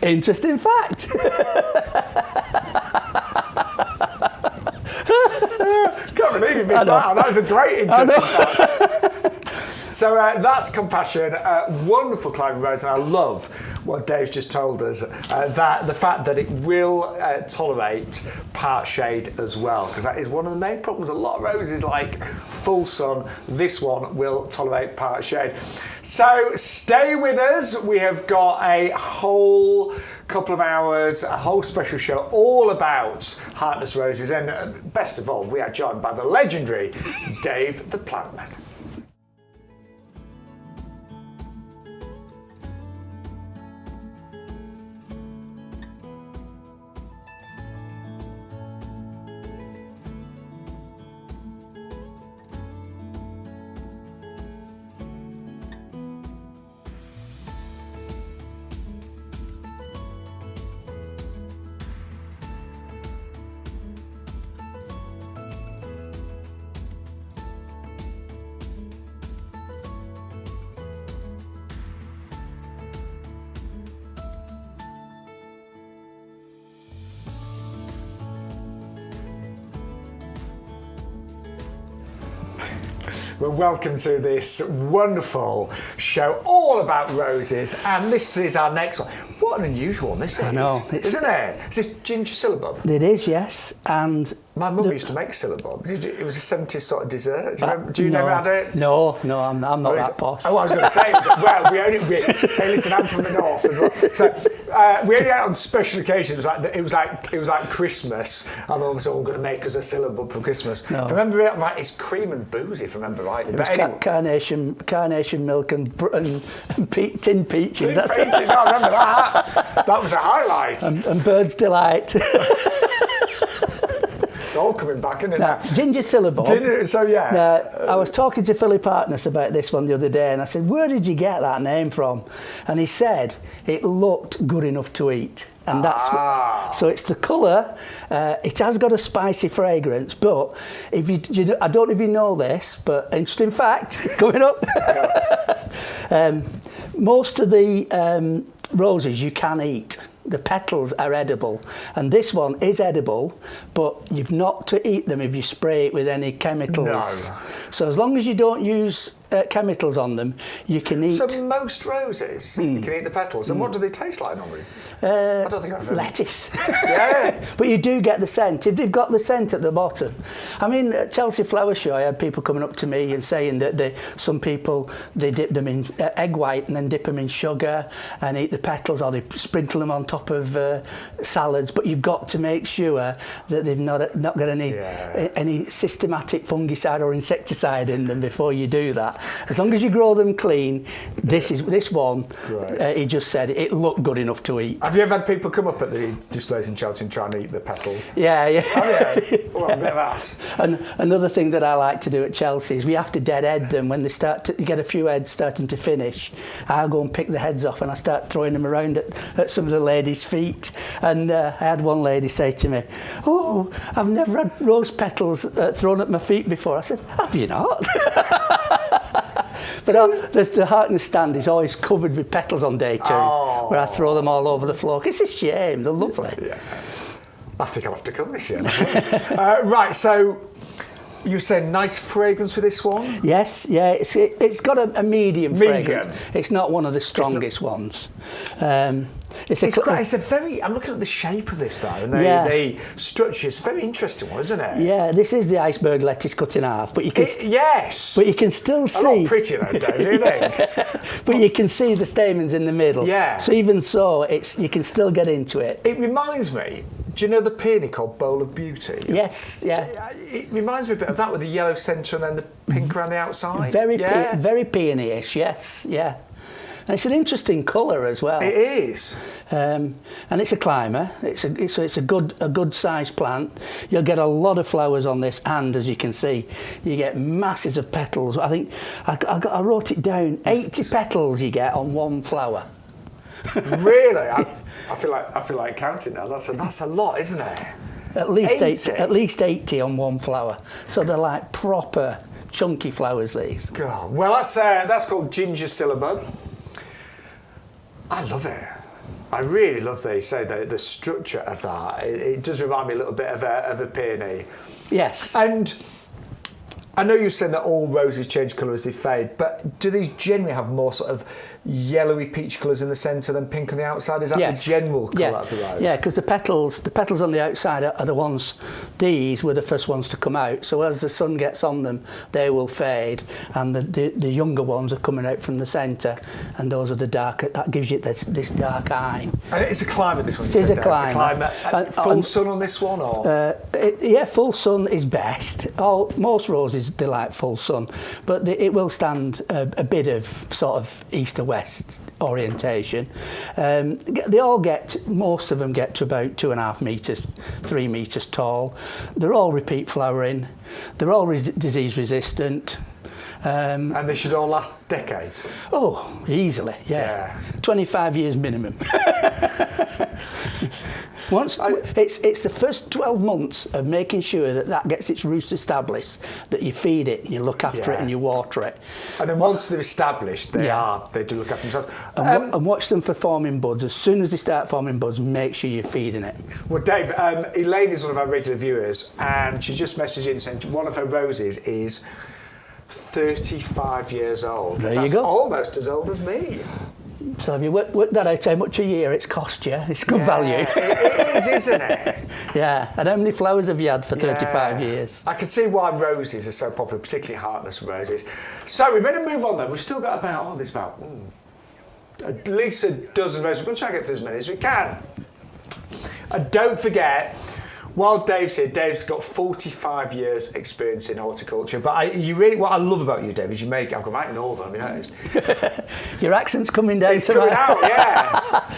Interesting fact. Can't believe you missed that. That was a great interesting fact. So that's Compassion, wonderful climbing rose, and I love what Dave's just told us, that the fact that it will tolerate part shade as well, because that is one of the main problems. A lot of roses like full sun. This one will tolerate part shade. So stay with us. We have got a whole couple of hours, a whole special show all about heartless roses, and best of all, we are joined by the legendary Dave the Plantman. Well, welcome to this wonderful show all about roses, and this is our next one. What an unusual one this is, isn't it? Is this ginger syllabub? It is, yes, and my mum used to make syllabub. It was a 70s sort of dessert. Do you never had it? No, I'm not that posh. Oh, I was going to say, well, hey, listen, I'm from the north as well. So we only had it on special occasions. It was like Christmas, and Mum said, "I'm going to make us a syllabub for Christmas." No. If I remember right, it's cream and boozy, if I remember rightly. It was anyway, carnation milk and tin peaches. Tin peaches, I remember that. That was a highlight. And Bird's Delight. It's all coming back, isn't it? Now, ginger syllabub. I was talking to Philip Hartness about this one the other day, and I said, "Where did you get that name from?" And he said it looked good enough to eat. And that's so it's the colour. It has got a spicy fragrance, but if you I don't know if you know this, but interesting fact coming up. Most of the roses you can eat. The petals are edible, and this one is edible, but you've not to eat them if you spray it with any chemicals. No. So as long as you don't use chemicals on them, you can eat. So most roses, you can eat the petals, and what do they taste like normally? I don't think I've heard. Lettuce. Yeah. But you do get the scent. If they've got the scent at the bottom. I mean, at Chelsea Flower Show, I had people coming up to me and saying that some people, they dip them in egg white and then dip them in sugar and eat the petals, or they sprinkle them on top of salads. But you've got to make sure that they've not got any systematic fungicide or insecticide in them before you do that. As long as you grow them clean, this one, he just said it looked good enough to eat. Have you ever had people come up at the displays in Chelsea and try and eat the petals? Yeah. Oh, yeah. Well, a bit of that. And another thing that I like to do at Chelsea is we have to deadhead them when they start to get a few heads starting to finish. I'll go and pick the heads off and I start throwing them around at some of the ladies' feet. And I had one lady say to me, "Oh, I've never had rose petals thrown at my feet before." I said, "Have you not?" But the Harkness stand is always covered with petals on day 2, where I throw them all over the floor. It's a shame, they're lovely. Yeah. I think I'll have to come this year. Right, so you were saying nice fragrance with this one? Yes, yeah, it's got a medium fragrance. It's not one of the strongest ones. It's great. It's a very. I'm looking at the shape of this though, and the structure. It's a very interesting one, isn't it? Yeah, this is the iceberg lettuce cut in half, but you can. Yes. But you can still see. A lot prettier though, Dave, do you think? But you can see the stamens in the middle. Yeah. So even so, you can still get into it. It reminds me. Do you know the peony called Bowl of Beauty? Yes, yeah. It reminds me a bit of that with the yellow centre and then the pink around the outside. Very peony-ish. Yes, yeah. And it's an interesting colour as well. It is. And it's a climber. It's a good sized plant. You'll get a lot of flowers on this, and as you can see, you get masses of petals. I think I wrote it down. 80 petals you get on one flower. Really? I feel like counting now. That's a lot, isn't it? At least 80 on one flower. So they're like proper chunky flowers. These. God. Well, that's called ginger syllabub. I love it. I really love the structure of that. It does remind me a little bit of a peony. Yes. And I know you're saying that all roses change colour as they fade, but do these generally have more sort of yellowy peach colours in the centre than pink on the outside? Is that the general colour of the rose? Yeah, because the petals on the outside are the ones, these were the first ones to come out. So as the sun gets on them, they will fade, and the younger ones are coming out from the centre, and those are the darker, that gives you this dark eye. And it's a climber, this one? It is a climber. Full sun on this one? Or? Full sun is best. Most roses, they like full sun, but it will stand a bit of sort of east to west orientation. Most of them get to about 2.5 metres, 3 metres tall. They're all repeat flowering. They're all disease resistant. And they should all last decades? Oh, easily, yeah. 25 years minimum. It's the first 12 months of making sure that gets its roots established, that you feed it, and you look after it, and you water it. And then once they're established, they do look after themselves. And watch them for forming buds. As soon as they start forming buds, make sure you're feeding it. Well, Dave, Elaine is one of our regular viewers, and she just messaged in saying one of her roses is 35 years old. There you go. Almost as old as me. So if you work that out how much a year it's cost you, it's good value. It is, isn't it? Yeah, and how many flowers have you had for 35 years? I can see why roses are so popular, particularly heartless roses. So we better move on then. We've still got about at least a dozen roses. We're going to try and get through as many as we can. And don't forget, while Dave's here, Dave's got 45 years experience in horticulture. But what I love about you, Dave, is I've got right northern, have you noticed? Your accent's coming down. It's coming out, yeah.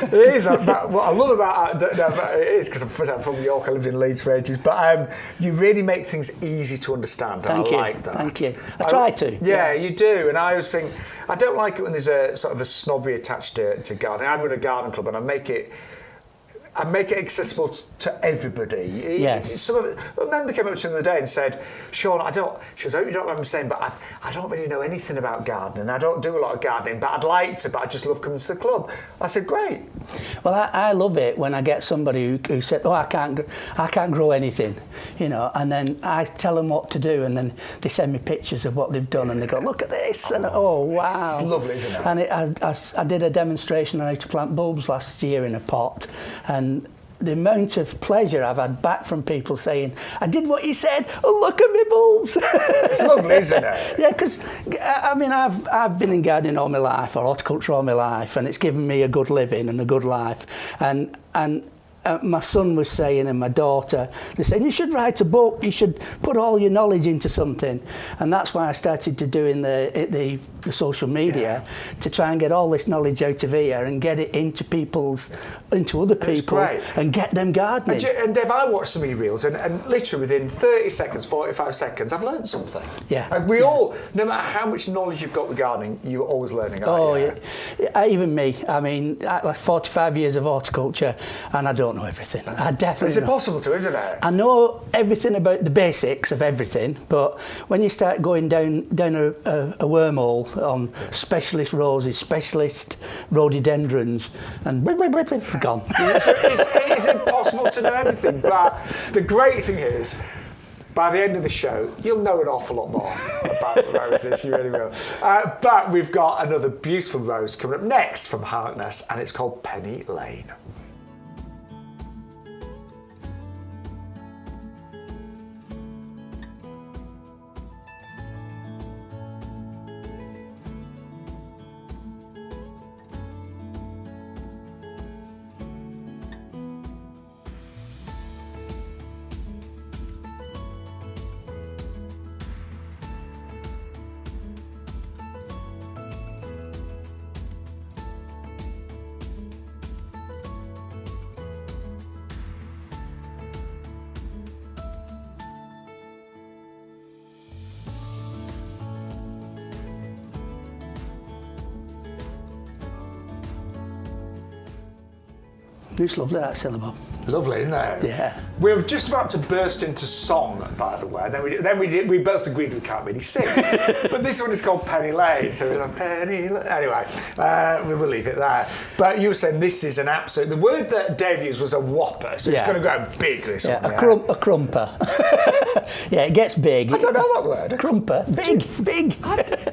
It is. What I love about it is because I'm from York. I lived in Leeds for ages. But you really make things easy to understand. Thank you. I like that. Thank you. I try to. Yeah, you do. And I always think I don't like it when there's a sort of a snobbery attached to gardening. I run a garden club, and I make it accessible to everybody. Yes. A member came up to me the other day and said, Shaun, she goes, I hope you don't remember me saying, but I don't really know anything about gardening. I don't do a lot of gardening, but I'd like to, but I just love coming to the club. I said, great. Well, I love it when I get somebody who said, I can't grow anything, and then I tell them what to do, and then they send me pictures of what they've done, and they go, look at this, and wow. It's lovely, isn't it? And I did a demonstration on how to plant bulbs last year in a pot, and the amount of pleasure I've had back from people saying, I did what you said, look at me bulbs. It's lovely, isn't it? Yeah, because, I've been in gardening all my life, or horticulture all my life, and it's given me a good living and a good life. And my son was saying, and my daughter, they're saying, you should write a book, you should put all your knowledge into something. And that's why I started to doing the social media, to try and get all this knowledge out of here and get it into other people, and get them gardening. And Dave, I watched some of your reels, and literally within 30 seconds, 45 seconds, I've learned something. Yeah. And we all, no matter how much knowledge you've got with gardening, you're always learning, aren't you? Yeah. Even me, like 45 years of horticulture, and I don't don't know everything. I definitely It's impossible to, isn't it? I know everything about the basics of everything, but when you start going down a wormhole on specialist roses, specialist rhododendrons, and gone. It's impossible to know everything, but the great thing is, by the end of the show, you'll know an awful lot more about roses, you really will. But we've got another beautiful rose coming up next from Harkness, and it's called Penny Lane. It's lovely, that Syllabub. Lovely, isn't it? Yeah. We were just about to burst into song, by the way. Then we both agreed we can't really sing. But this one is called Penny Lane, so we're like, Penny Lane. Anyway, we will leave it there. But you were saying this is an absolute... The word that Dave used was a whopper, so it's going to go big, this one. A crumper. Yeah, it gets big. I don't know that word. A crumper. Big. I don't know.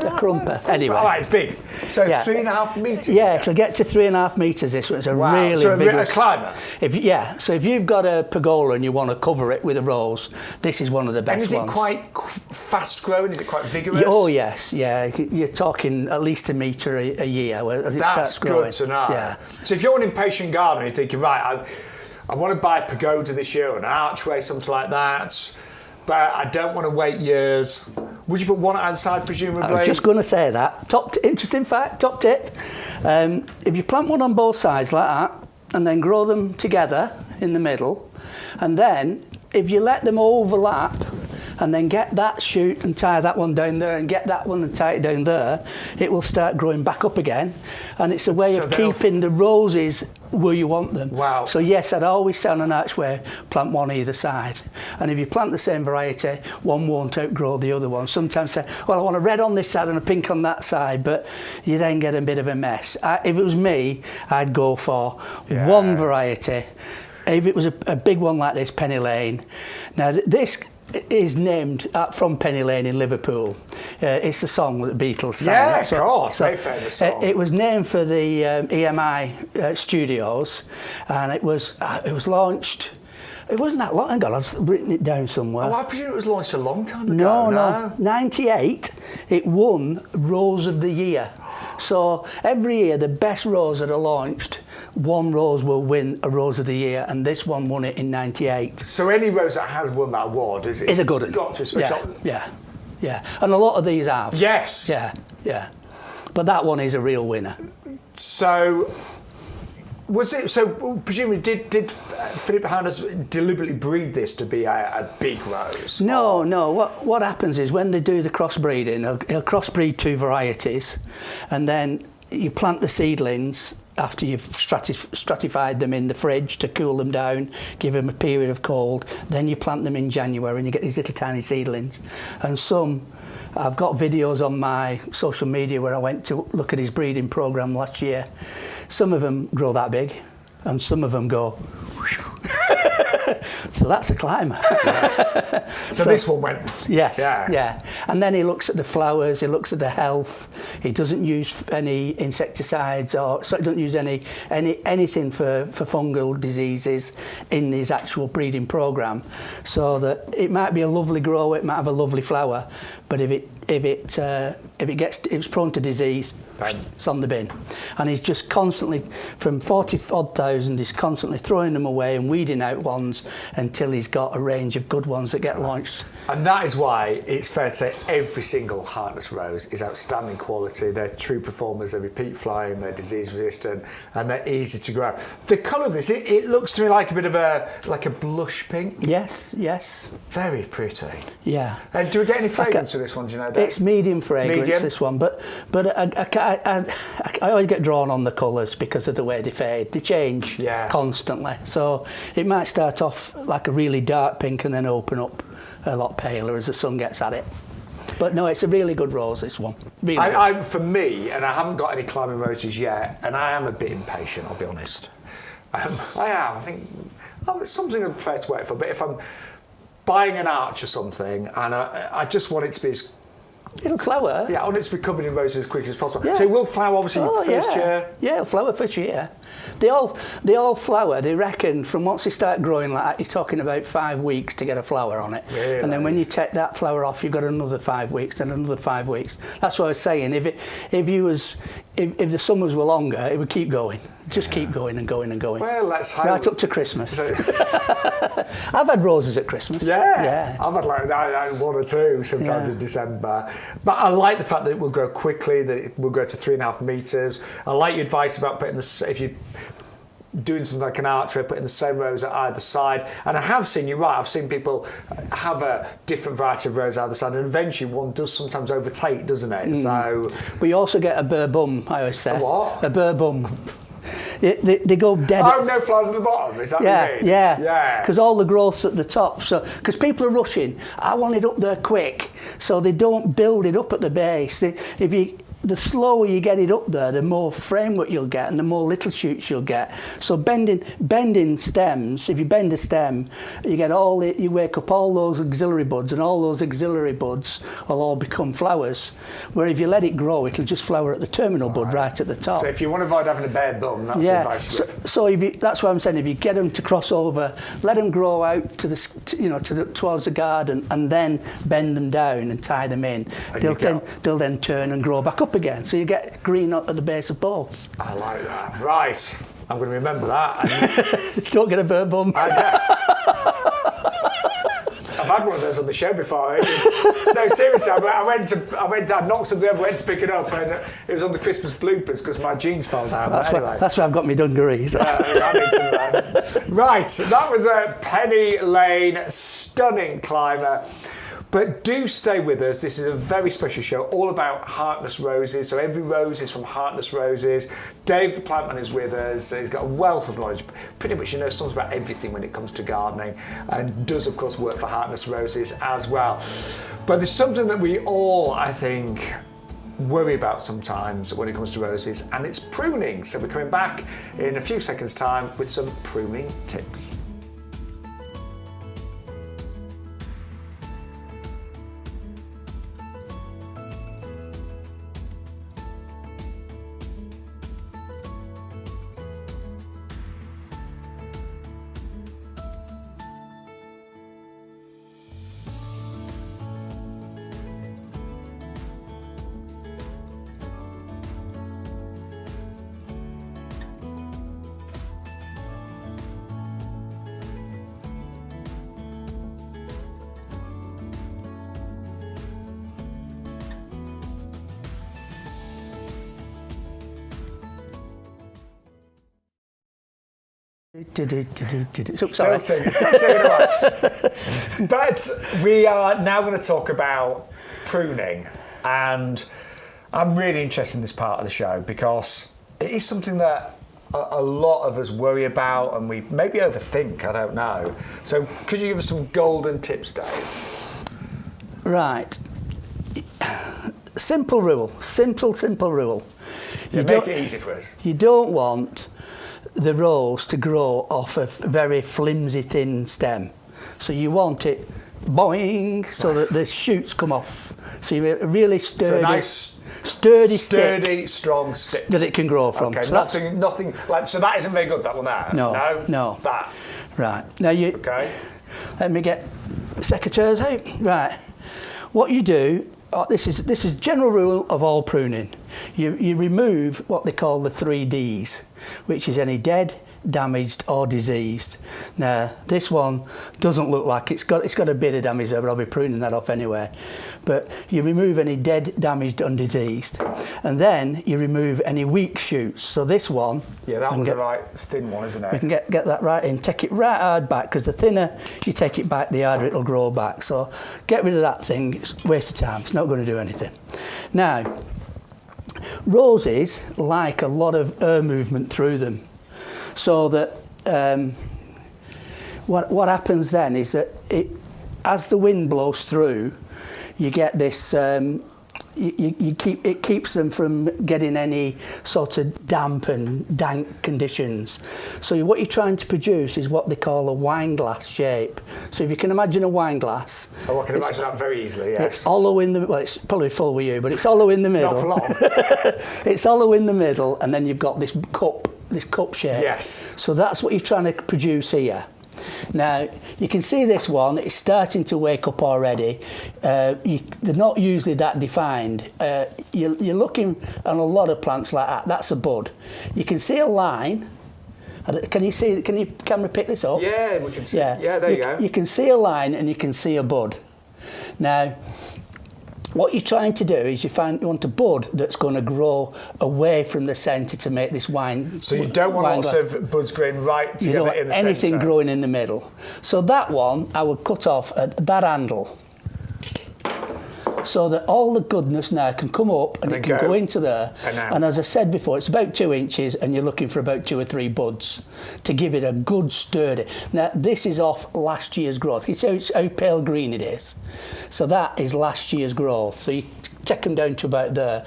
A crumper. Anyway. All right, it's big. So 3.5 metres. Yeah, it'll get to 3.5 metres. This one. It's a really so big a climber. So if you've got a pergola and you want to cover it with a rose, this is one of the best ones. And is it quite fast growing? Is it quite vigorous? Oh yes, yeah. You're talking at least a metre a year as it starts growing. That's good to know. Yeah. So if you're an impatient gardener, you're thinking, right, I want to buy a pagoda this year or an archway, something like that, but I don't want to wait years. Would you put one outside, presumably? I was just going to say that. Interesting fact, top tip. If you plant one on both sides like that, and then grow them together in the middle, and then if you let them overlap, and then get that shoot and tie that one down there, and get that one and tie it down there, it will start growing back up again. And it's a way of keeping the roses where you want them. Wow. So yes, I'd always say on an archway, plant one either side. And if you plant the same variety, one won't outgrow the other one. Sometimes say, well, I want a red on this side and a pink on that side, but you then get a bit of a mess. If it was me, I'd go for one variety. If it was a big one like this, Penny Lane. Now this is named from Penny Lane in Liverpool. It's the song that the Beatles sang. Yeah, of course, very famous song. It was named for the EMI studios, and it was launched. It wasn't that long ago. I've written it down somewhere. Oh, I presume it was launched a long time ago. No. 98, it won Rose of the Year. So every year, the best rose that are launched, one rose will win a Rose of the Year, and this one won it in 98. So any rose that has won that award is a good one. Got to a special. Yeah. And a lot of these have. Yes. Yeah. But that one is a real winner. So presumably did Philip Harness deliberately breed this to be a big rose? No. What happens is when they do the crossbreeding, he'll crossbreed two varieties, and then you plant the seedlings after you've stratified them in the fridge to cool them down, give them a period of cold. Then you plant them in January and you get these little tiny seedlings. And I've got videos on my social media where I went to look at his breeding program last year. Some of them grow that big, and some of them go. So that's a climber. So this one went. Yes. Yeah. And then he looks at the flowers. He looks at the health. He doesn't use any insecticides or doesn't use anything for fungal diseases in his actual breeding program. So that it might be a lovely grow, it might have a lovely flower, but if it's prone to disease, it's on the bin. And he's just constantly, from 40-odd thousand, he's constantly throwing them away and weeding out ones until he's got a range of good ones that get launched. And that is why it's fair to say every single Harkness rose is outstanding quality. They're true performers, they're repeat flying, they're disease resistant, and they're easy to grow. The colour of this, it looks to me like a bit of a blush pink. Yes. Very pretty. Yeah. And do we get any fragrance with this one, do you know, It's medium fragrance, Medium? this one, but I always get drawn on the colours because of the way they fade. They change constantly. So it might start off like a really dark pink and then open up a lot paler as the sun gets at it. But no, it's a really good rose, this one. Really good. For me, and I haven't got any climbing roses yet, and I am a bit impatient, I'll be honest. I am. I think it's something I prefer to wait for. But if I'm buying an arch or something, and I just want it to be as... It'll flower. Yeah, I want it to be covered in roses as quickly as possible. Yeah. So it will flower, obviously, first year? Yeah, it'll flower first year. They all flower, they reckon, from once they start growing like that, you're talking about 5 weeks to get a flower on it. Really? And then when you take that flower off, you've got another 5 weeks, then another 5 weeks. That's what I was saying. If the summers were longer, it would keep going. Just keep going and going and going. Well, let's hope. Right up to Christmas. I've had roses at Christmas. Yeah. I've had like one or two sometimes in December. But I like the fact that it will grow quickly, that it will grow to 3.5 metres. I like your advice about putting if you're doing something like an archway, putting the same rose at either side. And I have seen, you're right, I've seen people have a different variety of rose either side, and eventually one does sometimes overtake, doesn't it? So, but you also get a burr bum, I always say. A what? A burr bum. They go dead. Oh, no flowers at the bottom, is that what you mean? Yeah. Because all the growth's at the top. So, because people are rushing, I want it up there quick, so they don't build it up at the base. The slower you get it up there, the more framework you'll get and the more little shoots you'll get. So bending stems, if you bend a stem, you wake up all those auxiliary buds, and all those auxiliary buds will all become flowers. Where if you let it grow, it'll just flower at the terminal bud right at the top. So if you want to avoid having a bare bum, that's the advice you give. So that's what I'm saying. If you get them to cross over, let them grow out to towards the garden, and then bend them down and tie them in. They'll then turn and grow back up again, so you get green at the base of both. I like that. Right, I'm going to remember that. Don't get a burr bum. I've had one of those on the show before. No, seriously, I knocked something over, went to pick it up, and it was on the Christmas bloopers because my jeans fell down. That's why I've got my dungarees. I need some of that. Right, that was a Penny Lane stunning climber. But do stay with us. This is a very special show, all about Heartless Roses. So every rose is from Heartless Roses. Dave the Plantman is with us. He's got a wealth of knowledge. Pretty much he knows something about everything when it comes to gardening, and does, of course, work for Heartless Roses as well. But there's something that we all, I think, worry about sometimes when it comes to roses, and it's pruning. So we're coming back in a few seconds' time with some pruning tips. Sorry. Still singing away. But we are now going to talk about pruning, and I'm really interested in this part of the show because it is something that a lot of us worry about, and we maybe overthink, I don't know. So could you give us some golden tips, Dave? Right. Simple rule. Simple rule. Yeah, make it easy for us. You don't want the rose to grow off a very flimsy, thin stem. So you want it boing, so that the shoots come off. So you really sturdy, sturdy, strong stick that it can grow from. Okay, so nothing like. So that isn't very good. That one there. No. That. Right now you. Okay. Let me get the secateurs out. Right. What you do. This is general rule of all pruning. You remove what they call the 3 Ds, which is any dead, damaged or diseased. Now this one doesn't look like it's got a bit of damage there, but I'll be pruning that off anyway. But you remove any dead, damaged, undiseased, and then you remove any weak shoots. So this one, yeah, that was the right thin one, isn't it? We can get that right in. Take it right hard back, because the thinner you take it back, the harder it'll grow back. So get rid of that thing. It's a waste of time. It's not going to do anything. Now, roses like a lot of air movement through them, so that what happens then is that as the wind blows through, you get this. It keeps them from getting any sort of damp and dank conditions. So what you're trying to produce is what they call a wine glass shape. So if you can imagine a wine glass. Oh, I can imagine that very easily, yes. It's hollow in the, well, it's probably full with you, but it's hollow in the middle. Not for long. It's hollow in the middle, and then you've got this cup shape. Yes. So that's what you're trying to produce here. Now, you can see this one, it's starting to wake up already. They're not usually that defined. You're looking on a lot of plants like that, that's a bud. You can see a line. Can you camera pick this up? Yeah, we can see. Yeah, there you go. You can see a line and you can see a bud. Now, what you're trying to do is you want a bud that's going to grow away from the centre to make this wine. So you don't want lots of buds growing right together in the centre. Anything growing in the middle. So that one I would cut off at that handle, so that all the goodness now can come up and it can go into there. And as I said before, it's about 2 inches, and you're looking for about 2 or 3 buds to give it a good sturdy. Now this is off last year's growth. You see how pale green it is? So that is last year's growth. So you check them down to about there.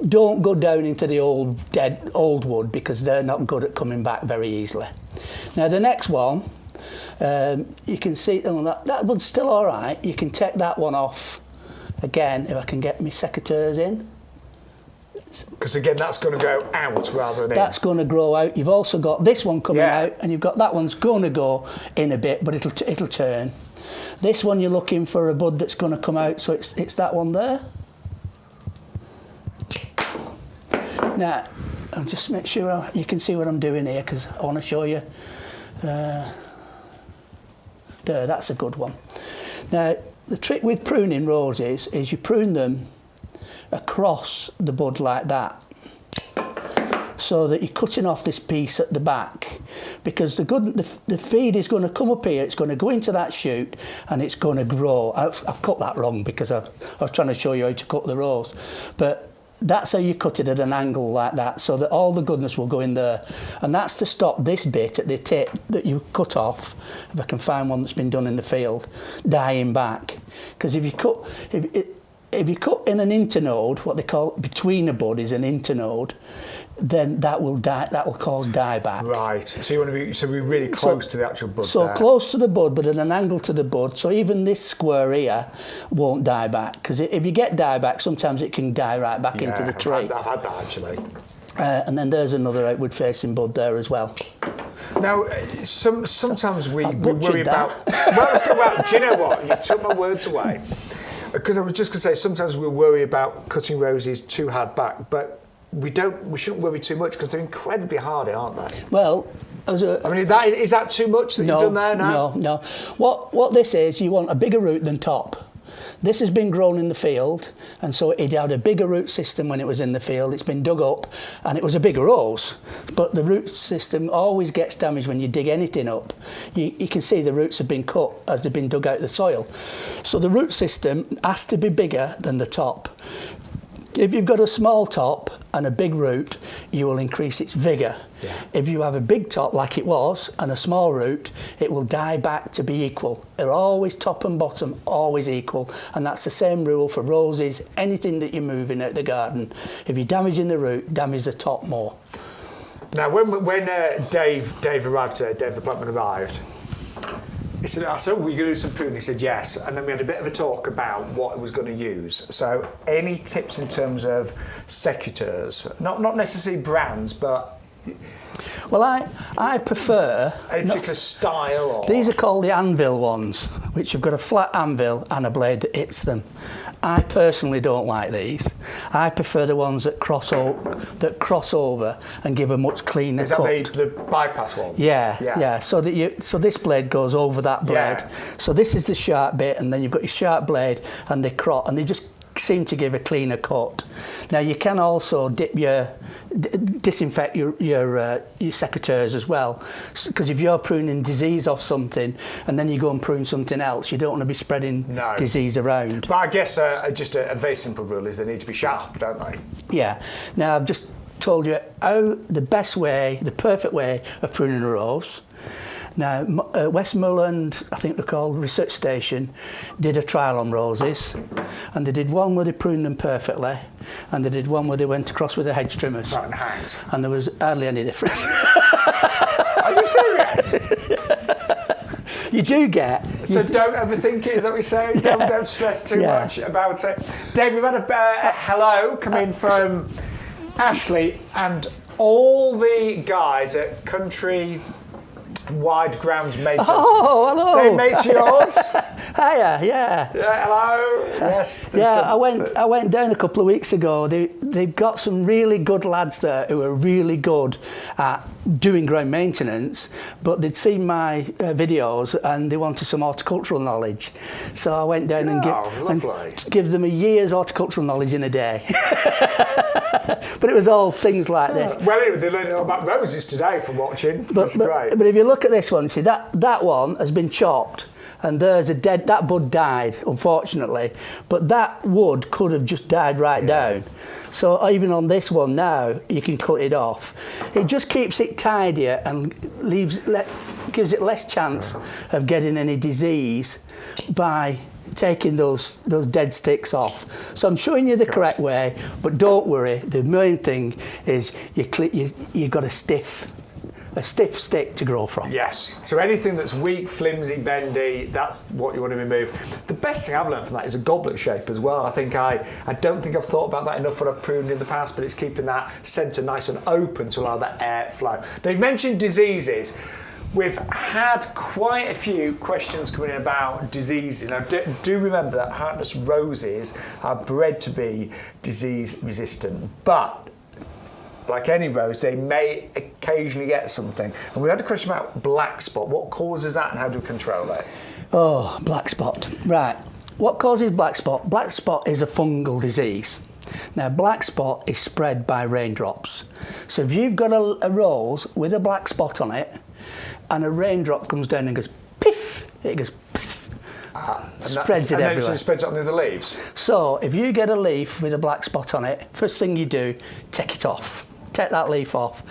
Don't go down into the old wood, because they're not good at coming back very easily. Now the next one, you can see that wood's still all right. You can take that one off. Again, if I can get my secateurs in. Because again, that's going to go out rather than in. That's going to grow out. You've also got this one coming out, and you've got that one's going to go in a bit, but it'll turn. This one you're looking for a bud that's going to come out, so it's that one there. Now, I'll just make sure you can see what I'm doing here, because I want to show you. There, that's a good one. Now, the trick with pruning roses is you prune them across the bud like that, so that you're cutting off this piece at the back, because the feed is going to come up here, it's going to go into that shoot, and it's going to grow. I've cut that wrong, because I was trying to show you how to cut the rose, but that's how you cut it at an angle like that, so that all the goodness will go in there. And that's to stop this bit at the tip that you cut off, if I can find one that's been done in the field, dying back. Because if you cut in an internode, what they call between a bud is an internode, then that will cause dieback. Right. So you want to be really close to the actual bud. So there. Close to the bud, but at an angle to the bud. So even this square here won't die back, because if you get dieback, sometimes it can die right back into the tree. I've had that actually. And then there's another outward-facing bud there as well. Now, sometimes we worry about. Well, do you know what? You took my words away. Because I was just going to say, sometimes we worry about cutting roses too hard back, but we shouldn't worry too much, because they're incredibly hardy, aren't they? Well, is that too much that you've done there now? No. What this is, you want a bigger root than top. This has been grown in the field, and so it had a bigger root system when it was in the field. It's been dug up, and it was a bigger rose. But the root system always gets damaged when you dig anything up. You can see the roots have been cut as they've been dug out of the soil. So the root system has to be bigger than the top. If you've got a small top and a big root, you will increase its vigour. Yeah. If you have a big top like it was and a small root, it will die back to be equal. They're always top and bottom, always equal. And that's the same rule for roses, anything that you're moving out the garden. If you're damaging the root, damage the top more. Now, when Dave arrived today, Dave the Plantman arrived, he said, I said, were you going to do some pruning? He said, yes. And then we had a bit of a talk about what he was going to use. So any tips in terms of secateurs? Not necessarily brands, but... Well, I prefer... Any particular style? Or? These are called the anvil ones. which have got a flat anvil and a blade that hits them. I personally don't like these. I prefer the ones that cross over and give a much cleaner cut. Is that the bypass ones? Yeah. So this blade goes over that blade. Yeah. So this is the sharp bit, and then you've got your sharp blade and they just seem to give a cleaner cut. Now you can also disinfect your secateurs as well, because if you're pruning disease off something and then you go and prune something else, you don't want to be spreading disease around. But I guess just a very simple rule is they need to be sharp, don't they? Yeah. Now I've just told you how the best way, the perfect way of pruning a rose. Now, Westmoreland, I think they're called, Research Station, did a trial on roses, and they did one where they pruned them perfectly, and they did one where they went across with the hedge trimmers. Right, and hands. And there was hardly any difference. Are you serious? You do get... So don't overthink it, is that what you're saying? Yeah. Don't stress too much about it. Dave, we've had a hello come in from Ashley and all the guys at Country Wide Grounds Maters. Oh, hello. They mates yours? Hiya, yeah. Hello. Yes. Yeah, I went down a couple of weeks ago. They've got some really good lads there who are really good at doing ground maintenance, but they'd seen my videos and they wanted some horticultural knowledge. So I went down and give them a year's horticultural knowledge in a day. But it was all things like this. Well, anyway, they learned all about roses today from watching. That's great. But if you look at this one, see that one has been chopped, and that bud died, unfortunately. But that wood could have just died right down. So even on this one now, you can cut it off. It just keeps it tidier and gives it less chance of getting any disease by taking those dead sticks off. So I'm showing you the correct way, but don't worry. The main thing is you've got a stiff stick to grow from. Yes. So anything that's weak, flimsy, bendy, that's what you want to remove. The best thing I've learned from that is a goblet shape as well. I think I don't think I've thought about that enough when I've pruned in the past, but it's keeping that centre nice and open to allow that air flow. Now, you've mentioned diseases. We've had quite a few questions coming in about diseases. Now, do remember that Hartness roses are bred to be disease resistant, but like any rose, they may occasionally get something. And we had a question about black spot. What causes that and how do we control it? Oh, black spot. Right. What causes black spot? Black spot is a fungal disease. Now, black spot is spread by raindrops. So if you've got a rose with a black spot on it, and a raindrop comes down and goes piff, it goes piff, spreads it everywhere. And then it spreads it on the other leaves? So if you get a leaf with a black spot on it, first thing you do, take it off. Take that leaf off.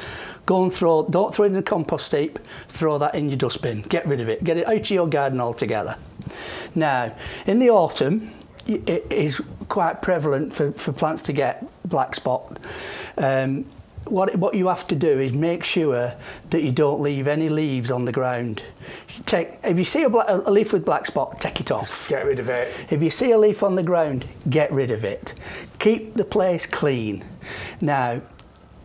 Go and don't throw it in the compost heap, throw that in your dustbin. Get rid of it. Get it out of your garden altogether. Now, in the autumn, it is quite prevalent for plants to get black spot. What you have to do is make sure that you don't leave any leaves on the ground. If you see a leaf with black spot, take it off. Get rid of it. If you see a leaf on the ground, get rid of it. Keep the place clean. Now,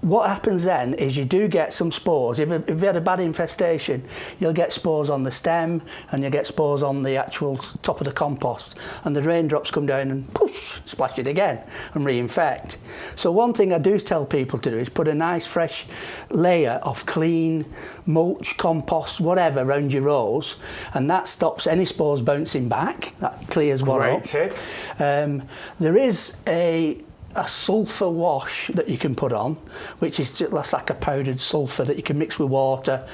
what happens then is you do get some spores. If you had a bad infestation, you'll get spores on the stem and you'll get spores on the actual top of the compost, and the raindrops come down and push, splash it again and reinfect. So one thing I do tell people to do is put a nice fresh layer of clean mulch, compost, whatever around your rows, and that stops any spores bouncing back. That clears one up. Great tip. There is a sulphur wash that you can put on, which is just like a powdered sulphur that you can mix with water,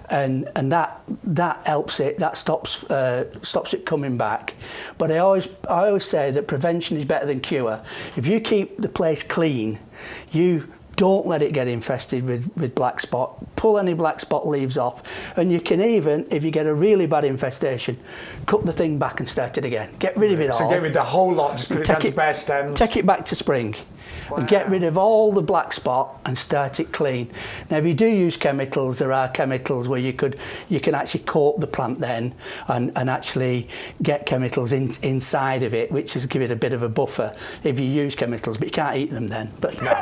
and that helps it. That stops it coming back. But I always say that prevention is better than cure. If you keep the place clean, you don't let it get infested with black spot. Pull any black spot leaves off, and you can even, if you get a really bad infestation, cut the thing back and start it again. Get rid of it all. So get rid of the whole lot, just cut it down to bare stems. Take it back to spring. Wow. And get rid of all the black spot and start it clean. Now, if you do use chemicals, there are chemicals where you can actually coat the plant then and actually get chemicals inside of it, which is give it a bit of a buffer if you use chemicals, but you can't eat them then. But no.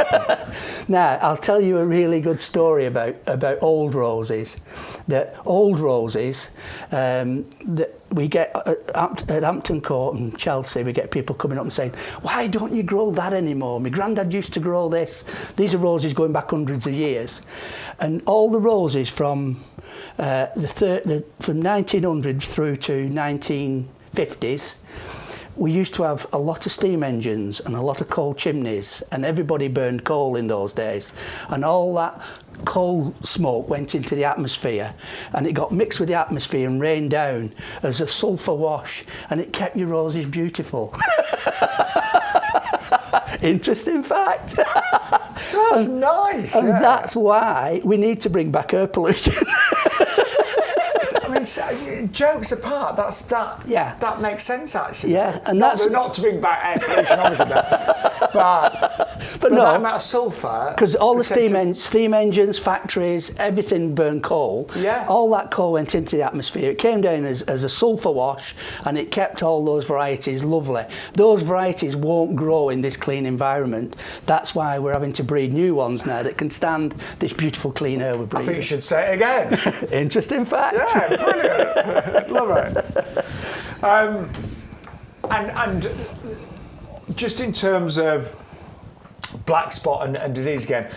Now, I'll tell you a really good story about old roses. That old roses that we get at Hampton Court and Chelsea, we get people coming up and saying, why don't you grow that anymore? My granddad used to grow this. These are roses going back hundreds of years. And all the roses from from 1900 through to 1950s, we used to have a lot of steam engines and a lot of coal chimneys, and everybody burned coal in those days. And all that coal smoke went into the atmosphere, and it got mixed with the atmosphere and rained down as a sulphur wash, and it kept your roses beautiful. Interesting fact. That's nice. And that's why we need to bring back air pollution. I mean, jokes apart, that makes sense actually. Yeah, and that's not to bring back air pollution, obviously, but no, that amount of sulphur. Because all the steam engines, factories, everything burned coal. Yeah. All that coal went into the atmosphere. It came down as a sulphur wash, and it kept all those varieties lovely. Those varieties won't grow in this clean environment. That's why we're having to breed new ones now that can stand this beautiful clean air we're breathing. I think you should say it again. Interesting fact. Yeah, brilliant. Love it. And just in terms of black spot and disease again,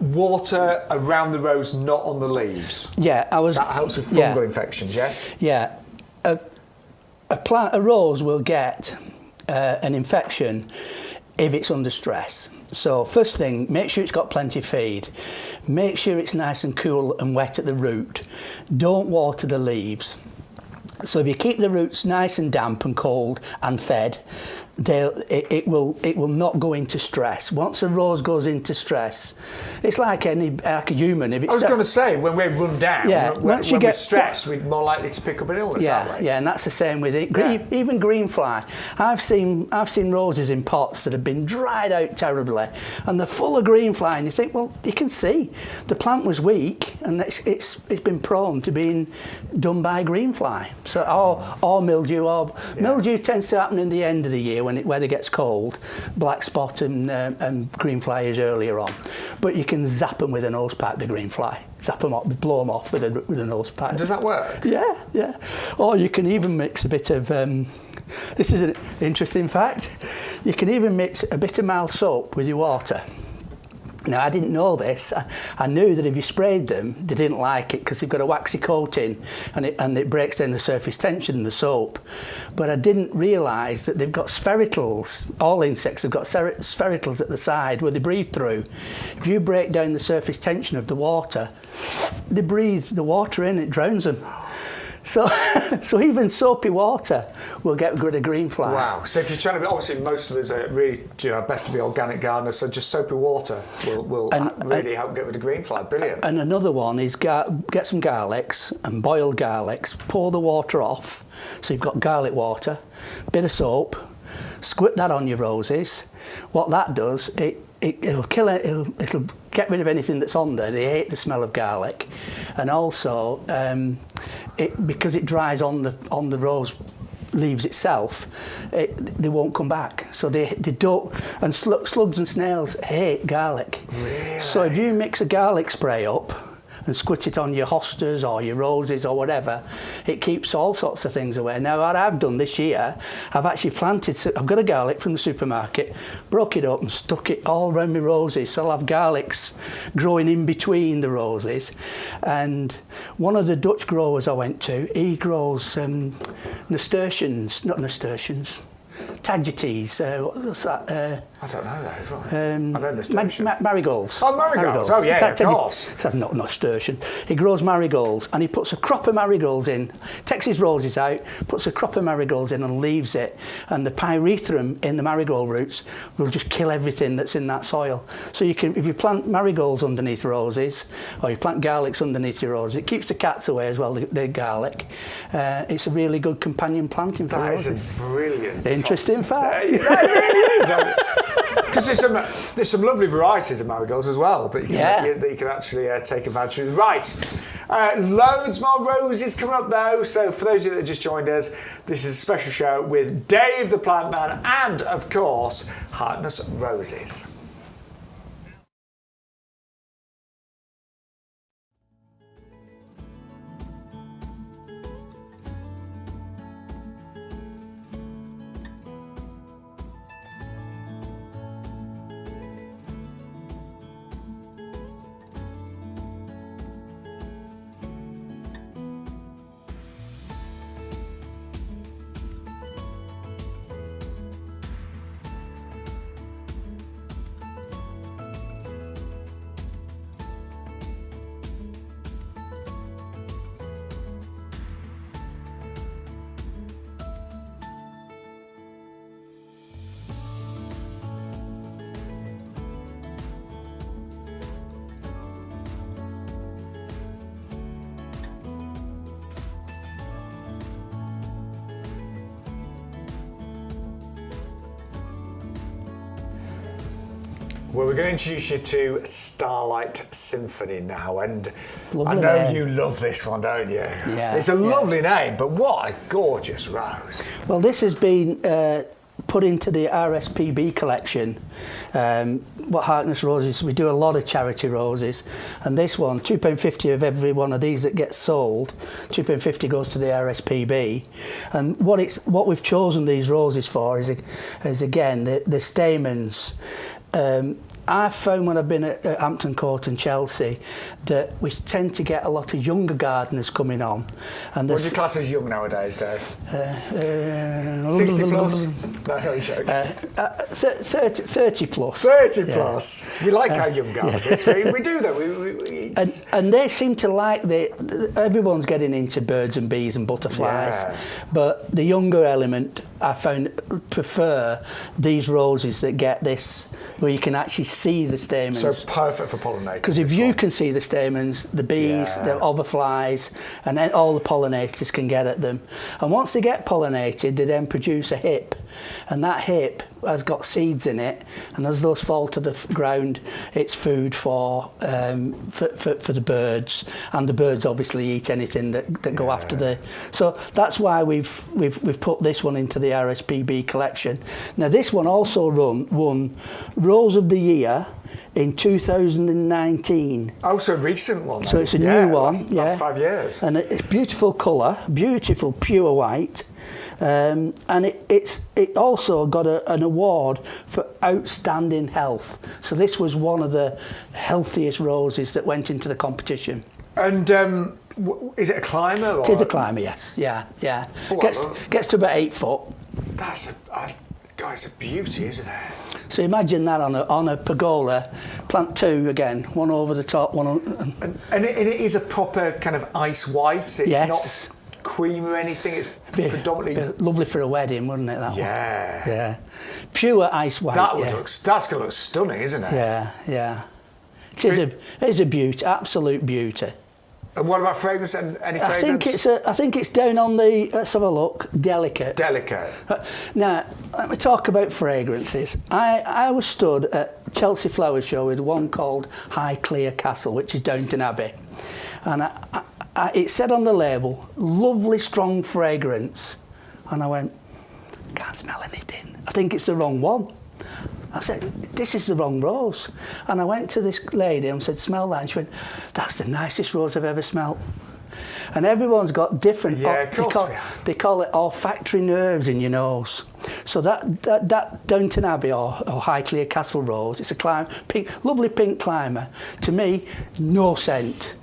water around the rose, not on the leaves. Yeah, that helps with fungal infections. Yes. Yeah, a rose will get an infection if it's under stress. So first thing, make sure it's got plenty of feed. Make sure it's nice and cool and wet at the root. Don't water the leaves. So if you keep the roots nice and damp and cold and fed, it will not go into stress. Once a rose goes into stress, it's like a human. If it's I was going to say, when we're run down, when we're stressed, we're more likely to pick up an illness, aren't we? Yeah, and that's the same with it. Even green fly. I've seen roses in pots that have been dried out terribly, and they're full of green fly. And you think, well, you can see the plant was weak, and it's been prone to being done by green fly. So or mildew. Mildew tends to happen in the end of the year when the weather gets cold. Black spot and green fly is earlier on, but you can zap them with a nose pipe. The green fly, zap them up, blow them off with a nose pipe. Does that work? Yeah. Or you can even mix a bit of. This is an interesting fact. You can even mix a bit of mild soap with your water. Now, I didn't know this. I knew that if you sprayed them, they didn't like it because they've got a waxy coating and it breaks down the surface tension in the soap. But I didn't realise that they've got sphericals. All insects have got sphericals at the side where they breathe through. If you break down the surface tension of the water, they breathe the water in, it drowns them. So even soapy water will get rid of green fly. Wow. So if you're trying to be, obviously most of us are really best to be organic gardeners, so just soapy water will really help get rid of green fly. Brilliant. And another one is get some garlics and boiled garlics, pour the water off, so you've got garlic water, bit of soap, squirt that on your roses. What that does, it'll kill it, it'll get rid of anything that's on there. They hate the smell of garlic. And also, because it dries on the rose leaves itself, they won't come back. So they don't, and slugs and snails hate garlic. Really? So if you mix a garlic spray up and squirt it on your hostas or your roses or whatever, it keeps all sorts of things away. Now, what I've done this year, I've actually I've got a garlic from the supermarket, broke it up and stuck it all around my roses, so I'll have garlics growing in between the roses. And one of the Dutch growers I went to, he grows nasturtiums, not nasturtiums, tagetes, what's that? I don't know that as well. I know nasturtiums. Marigolds. Oh, marigolds. Oh, yeah, of course. That's not nasturtium. He grows marigolds, and he puts a crop of marigolds in, takes his roses out, puts a crop of marigolds in and leaves it, and the pyrethrum in the marigold roots will just kill everything that's in that soil. So you can, if you plant marigolds underneath roses, or you plant garlics underneath your roses, it keeps the cats away as well, the garlic. It's a really good companion planting for roses. That is a brilliant. Interesting fact. That really is. Because there's some lovely varieties of marigolds as well that you can actually take advantage of. Right, loads more roses coming up though. So for those of you that have just joined us, this is a special show with Dave the Plantman and of course Harkness Roses. Well, we're going to introduce you to Starlight Symphony now, and Lovely I know name. you love this one, don't you? Yeah. It's a lovely name, but what a gorgeous rose. Well, this has been put into the RSPB collection. What Harkness roses, we do a lot of charity roses, and this one, £2.50 of every one of these that gets sold, £2.50 goes to the RSPB. And what we've chosen these roses for is again the stamens. I've found when I've been at Hampton Court and Chelsea that we tend to get a lot of younger gardeners coming on. And what do you class as young nowadays, Dave? 60 plus? No, I'm joking. 30 plus. 30 plus. We like our young gardeners. we do that. And they seem to like everyone's getting into birds and bees and butterflies, but the younger element I found prefer these roses that get this, where you can actually see the stamens. So perfect for pollinators. Because if you can see the stamens, the bees, the otherflies, and then all the pollinators can get at them. And once they get pollinated, they then produce a hip, and that hip has got seeds in it, and as those fall to the ground, it's food for the birds, and the birds obviously eat anything that go after the. So that's why we've put this one into the RSPB collection. Now this one also won Rose of the Year in 2019. Oh, so recent one. So it's a new one. Last 5 years. And it's beautiful colour, beautiful pure white. And it also got an award for outstanding health. So this was one of the healthiest roses that went into the competition. And is it a climber? Or? It is a climber, yes. Yeah. Oh, gets to about 8 foot. That's it's a beauty, isn't it? So imagine that on a pergola. Plant 2 again, one over the top, one on. And it is a proper kind of ice white. It's yes. not cream or anything. It's predominantly lovely for a wedding, wouldn't it? That one. Yeah. Pure ice white. That's gonna look stunning, isn't it? Yeah. It is a beauty, absolute beauty. And what about fragrance? And any fragrance? I think it's down on the. Let's have a look. Delicate. Now let me talk about fragrances. I was stood at Chelsea Flower Show with one called Highclere Castle, which is Downton Abbey, and it said on the label, lovely strong fragrance, and I went, can't smell anything. I think it's the wrong one. I said, this is the wrong rose. And I went to this lady and said, smell that. And she went, that's the nicest rose I've ever smelt. And everyone's got different, they call it olfactory nerves in your nose. So that Downton Abbey or Highclere Castle rose, it's a lovely pink climber. To me, no scent.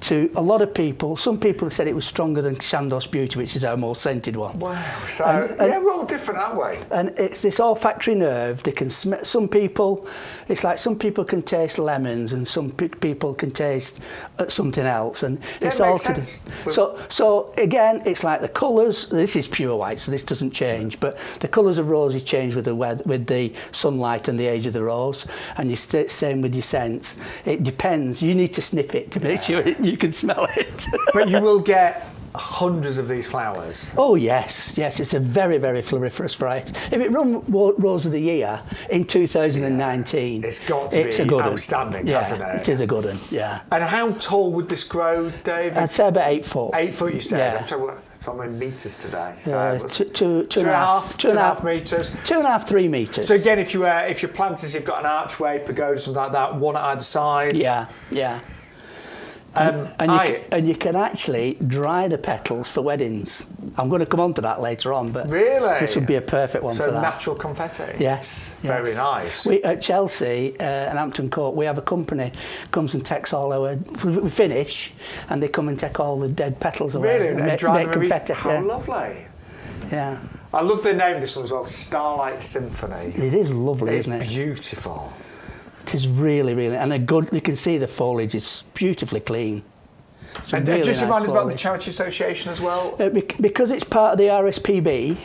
To a lot of people, some people have said it was stronger than Chandos Beauty, which is our most scented one. Wow. So we're all different, aren't we? And it's this olfactory nerve. They can smell. Some people, it's like some people can taste lemons, and some people can taste something else, and it's all to do. So again, it's like the colours. This is pure white, so this doesn't change. But the colours of roses change with the sunlight and the age of the rose, and same with your scents. It depends. You need to sniff it to make sure you can smell it. But you will get hundreds of these flowers. Oh yes, it's a very, very floriferous variety. If it won Rose of the Year in 2019, it's got to be outstanding, hasn't it? It is a good one, yeah. And how tall would this grow, David? I'd say about 8 foot. 8 foot, you said? Yeah. So I'm in metres today. So two and a half metres. 2.5, 3 metres. So again, if you're planters, you've got an archway, pagoda, something like that, one at either side. Yeah. And you can actually dry the petals for weddings. I'm going to come on to that later on, but really, this would be a perfect one for that. So natural confetti. Yes. Very nice. We at Chelsea and Hampton Court, we have a company comes and takes all our. We finish, and they come and take all the dead petals away. Really, and dry them confetti. How lovely. Yeah. I love the name of this one as well, Starlight Symphony. It is lovely, isn't it? It's beautiful. It is really, really, and you can see the foliage is beautifully clean. And really just remind us about the Charity Association as well. Because it's part of the RSPB,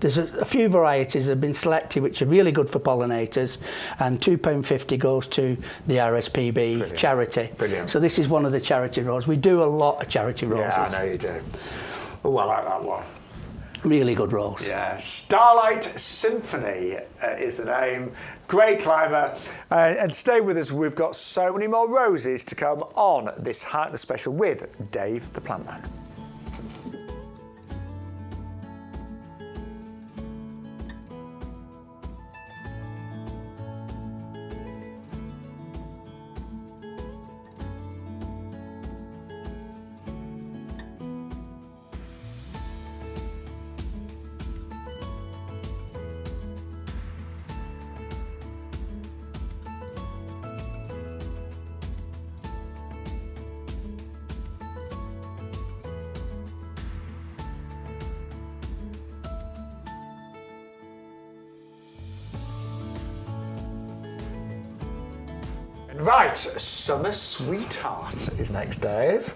there's a few varieties that have been selected which are really good for pollinators, and £2.50 goes to the RSPB charity. Brilliant. So this is one of the charity roses. We do a lot of charity roses. Yeah, I know you do. Oh, I like that one. Really good rose. Yeah, Starlight Symphony is the name. Great climber. And stay with us, we've got so many more roses to come on this Heartless special with Dave the Plantman. Right, Summer Sweetheart is next, Dave.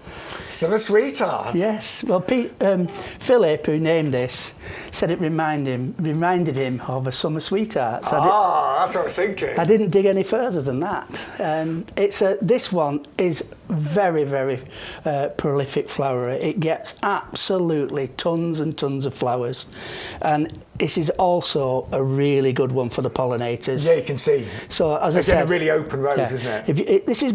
Summer Sweetheart. Yes. Well, Philip, who named this, said it reminded him of a summer sweetheart. So that's what I was thinking. I didn't dig any further than that. This one is very, very prolific flowerer. It gets absolutely tons and tons of flowers, and this is also a really good one for the pollinators. Yeah, you can see. So as I said, a really open rose, isn't it? This is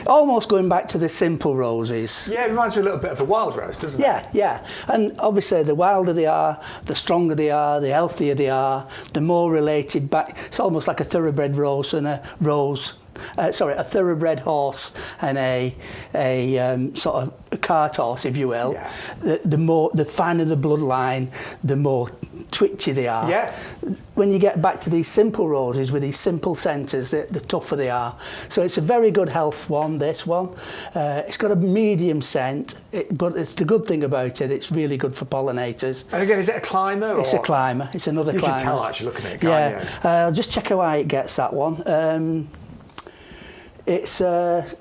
almost going back to the simple roses. Yeah, it reminds me a little bit of a wild rose, doesn't it? Yeah. And obviously, the wilder they are, the stronger they are, the healthier they are, the more related back. It's almost like a thoroughbred rose and a rose. A thoroughbred horse and a sort of a cart horse, if you will. Yeah. The finer the bloodline, the more twitchy they are. Yeah. When you get back to these simple roses with these simple centres, the tougher they are. So it's a very good health one, this one. It's got a medium scent, but it's the good thing about it, it's really good for pollinators. And again, is it a climber? It's a climber. It's another climber. You can tell actually looking at it, can't you? I'll just check how high it gets, that one. It's let's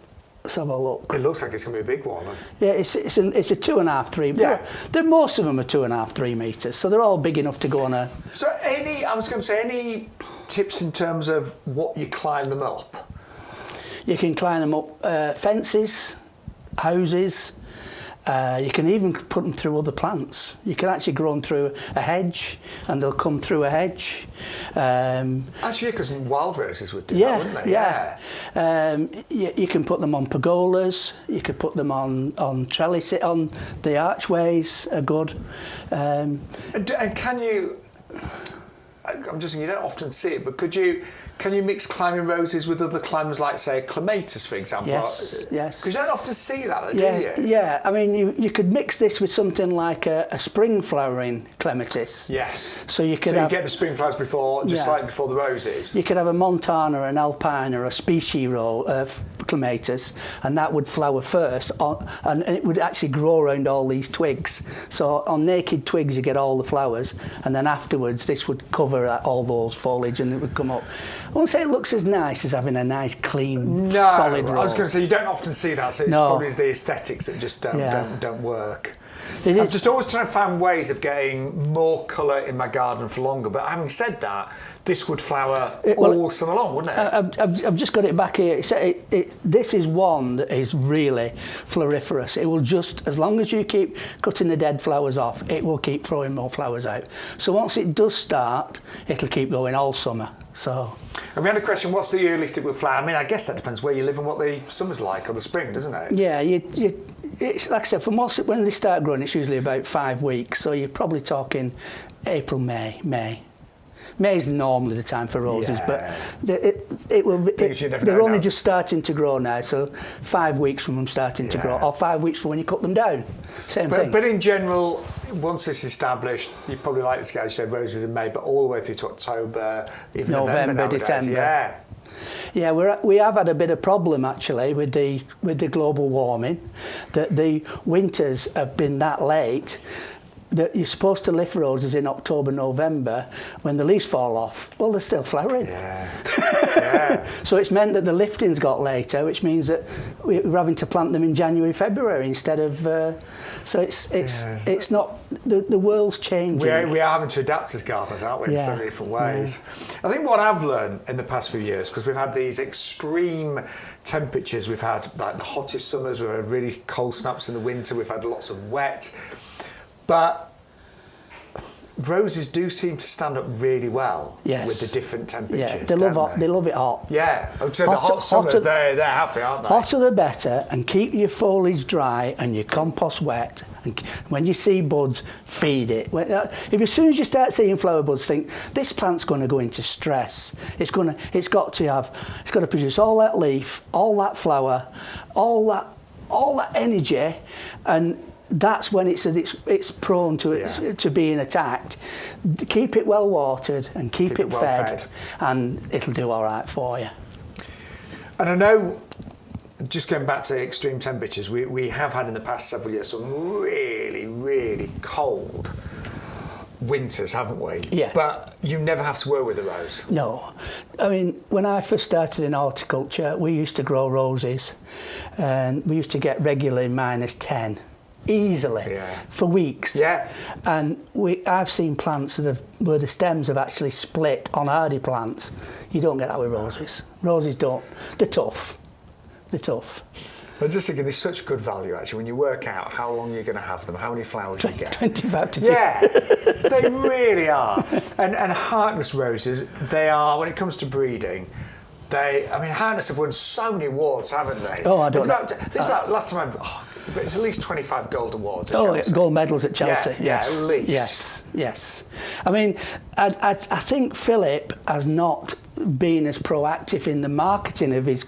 have a look. It looks like it's going to be a big one. Yeah, it's a 2.5, 3. Yeah. Most of them are 2.5, 3 metres, so they're all big enough to go on a. So I was going to say, any tips in terms of what you climb them up? You can climb them up fences, houses. You can even put them through other plants. You can actually grow them through a hedge, and they'll come through a hedge. Actually, because wild roses would do that, wouldn't they? Yeah. You can put them on pergolas. You could put them on trellis. On the archways are good. And can you? I'm just saying, you don't often see it, but can you mix climbing roses with other climbers, like say clematis, for example? Yes. Because you don't often see that, do you? Yeah. I mean, you could mix this with something like a spring flowering clematis. Yes. So you get the spring flowers before, slightly before the roses. You could have a montana, an alpina, or a species clematis, and that would flower first, and it would actually grow around all these twigs. So on naked twigs, you get all the flowers, and then afterwards, this would cover all those foliage, and it would come up. I won't say it looks as nice as having a nice, clean, solid row. I was going to say, you don't often see that, so it's probably the aesthetics that just don't work. I'm just always trying to find ways of getting more colour in my garden for longer, but having said that, this would flower all summer long, wouldn't it? I've just got it back here. This is one that is really floriferous. It will just, as long as you keep cutting the dead flowers off, it will keep throwing more flowers out. So once it does start, it'll keep going all summer. So. And we had a question, what's the earliest it will flower? I mean, I guess that depends where you live and what the summer's like, or the spring, doesn't it? Yeah, it's like I said, when they start growing, it's usually about 5 weeks. So you're probably talking April, May. May is normally the time for roses, but they're only just starting to grow now. So 5 weeks from them starting to grow, or 5 weeks from when you cut them down. Same thing. But in general, once it's established, you probably like to get, as you said, roses in May, but all the way through to October, even November, December. Yeah, we have had a bit of problem actually with the global warming, that the winters have been that late that you're supposed to lift roses in October, November. When the leaves fall off, well, they're still flowering. Yeah. So it's meant that the lifting's got later, which means that we're having to plant them in January, February instead of. So it's not the world's changing. We are having to adapt as gardeners, aren't we, in so many different ways. I think what I've learned in the past few years, because we've had these extreme temperatures, we've had like the hottest summers, we've had really cold snaps in the winter, we've had lots of wet. But roses do seem to stand up really well Yes. with the different temperatures. Yeah, they love it hot. Yeah, so the hot summers, they're happy, aren't they? Hotter the better, and keep your foliage dry and your compost wet. And when you see buds, feed it. If as soon as you start seeing flower buds, think this plant's going to go into stress. It's got to produce all that leaf, all that flower, all that energy, and that's when it's prone to being attacked. Keep it well watered and keep it well fed, and it'll do all right for you. And I know, just going back to extreme temperatures, we have had in the past several years some really, really cold winters, haven't we? Yes. But you never have to worry with the rose. No. I mean, when I first started in horticulture, we used to grow roses, and we used to get regularly -10. Easily for weeks. Yeah. And I've seen plants where the stems have actually split on hardy plants. You don't get that with roses. Roses don't. They're tough. I'm just thinking there's such good value actually when you work out how long you're going to have them, how many flowers you get. 25 to 50. Yeah, they really are. And Harkness roses, they are, when it comes to breeding, Harkness have won so many awards, haven't they? Oh, I don't know. It's about last time it's at least 25 gold awards at Chelsea. Gold medals at Chelsea. Yeah, at least. Yes. I mean, I think Philip has not been as proactive in the marketing of his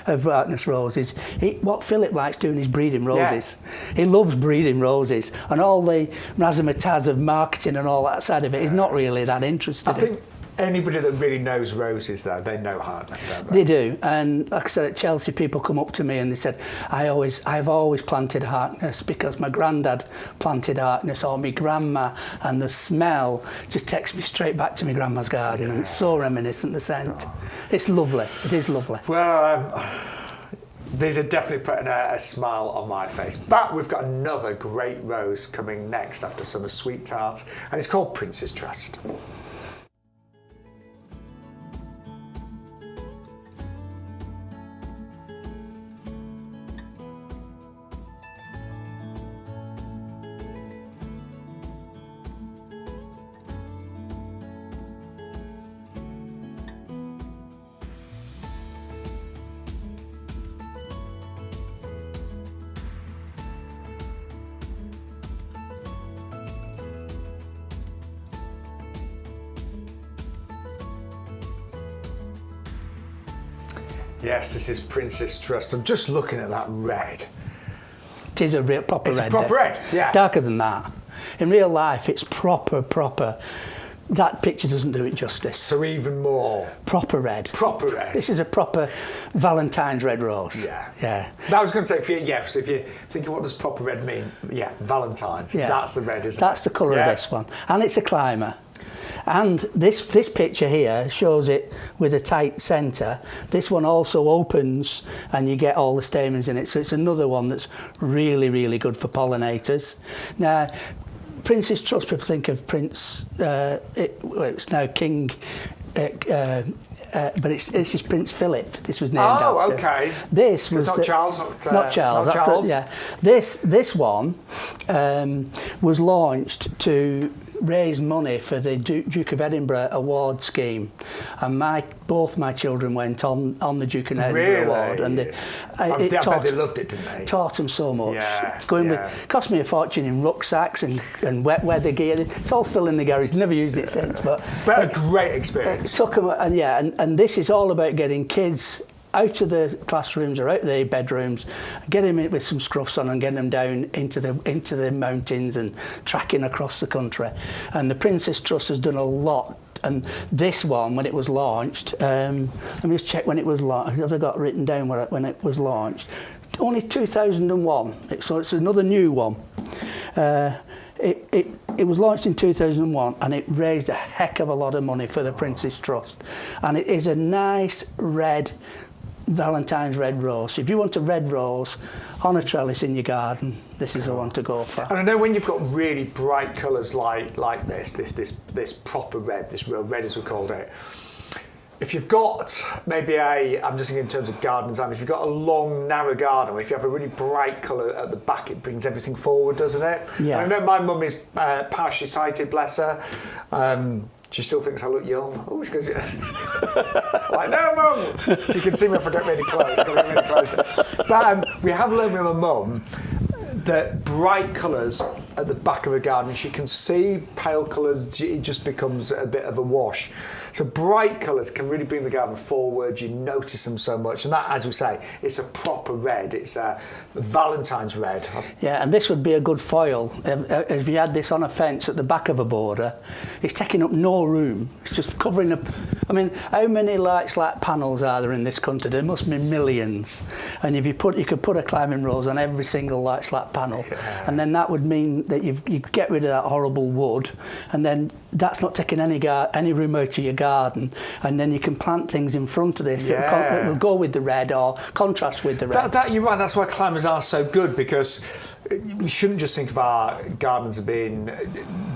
of Harkness roses. What Philip likes doing is breeding roses. Yeah. He loves breeding roses, and all the razzmatazz of marketing and all that side of it is not really that interested. I think anybody that really knows roses, though, they know Harkness, don't they? They do, and like I said, at Chelsea, people come up to me and they said, I've always planted Harkness because my granddad planted Harkness, or my grandma, and the smell just takes me straight back to my grandma's garden, and it's so reminiscent, the scent. It's lovely. It is lovely. Well, these are definitely putting a smile on my face. But we've got another great rose coming next after Summer Sweet Tart, and it's called Prince's Trust. Yes, this is Prince's Trust. I'm just looking at that red. It is a real proper red. It's a proper red, yeah. Darker than that. In real life, it's proper. That picture doesn't do it justice. So even more. Proper red. Proper red. This is a proper Valentine's red rose. Yeah. I was going to say, if you're thinking what does proper red mean? Yeah, Valentine's. Yeah. That's the red, isn't it? That's the colour of this one. And it's a climber. And this picture here shows it with a tight centre. This one also opens and you get all the stamens in it. So it's another one that's really, really good for pollinators. Now, Prince's Trust, people think of Prince, it's now King, but this is Prince Philip. This was named after. Oh, okay. This was not Charles. Not Charles. Not Charles. This one was launched to raise money for the Duke of Edinburgh award scheme, and both my children went on the Duke of Edinburgh award, and I bet they loved it, didn't they? Taught them so much. Yeah. Cost me a fortune in rucksacks and wet weather gear. It's all still in the garage. Never used it since, but a great experience. Took them, and this is all about getting kids out of the classrooms or out of the bedrooms, get them in with some scruffs on and get them down into the mountains and tracking across the country. And the Prince's Trust has done a lot. And this one, when it was launched, let me just check when it was launched. Have I got written down when it was launched? Only 2001, so it's another new one. It was launched in 2001 and it raised a heck of a lot of money for the Prince's Trust. And it is a nice red Valentine's red rose. So if you want a red rose on a trellis in your garden, this is the one to go for. And I know when you've got really bright colours like this proper red, this real red as we called it, If you've got maybe I'm just thinking in terms of garden design, if you've got a long, narrow garden, if you have a really bright colour at the back, it brings everything forward, doesn't it? Yeah. I know my mum is partially sighted, bless her. She still thinks I look young. Oh, she goes, like, no, Mum. She can see me if I don't really close. But we have learned with my mum that bright colours at the back of a garden, she can see pale colours, it just becomes a bit of a wash. So bright colours can really bring the garden forward. You notice them so much, and that, as we say, it's a proper red. It's a Valentine's red. Yeah, and this would be a good foil. If you had this on a fence at the back of a border, it's taking up no room. It's just covering up. I mean, how many light panels are there in this country? There must be millions. And if you could put a climbing rose on every single light panel, and then that would mean that you get rid of that horrible wood, and then that's not taking any room out of your garden, and then you can plant things in front of this that will go with the red or contrast with the red. You're right, that's why climbers are so good, because we shouldn't just think of our gardens as being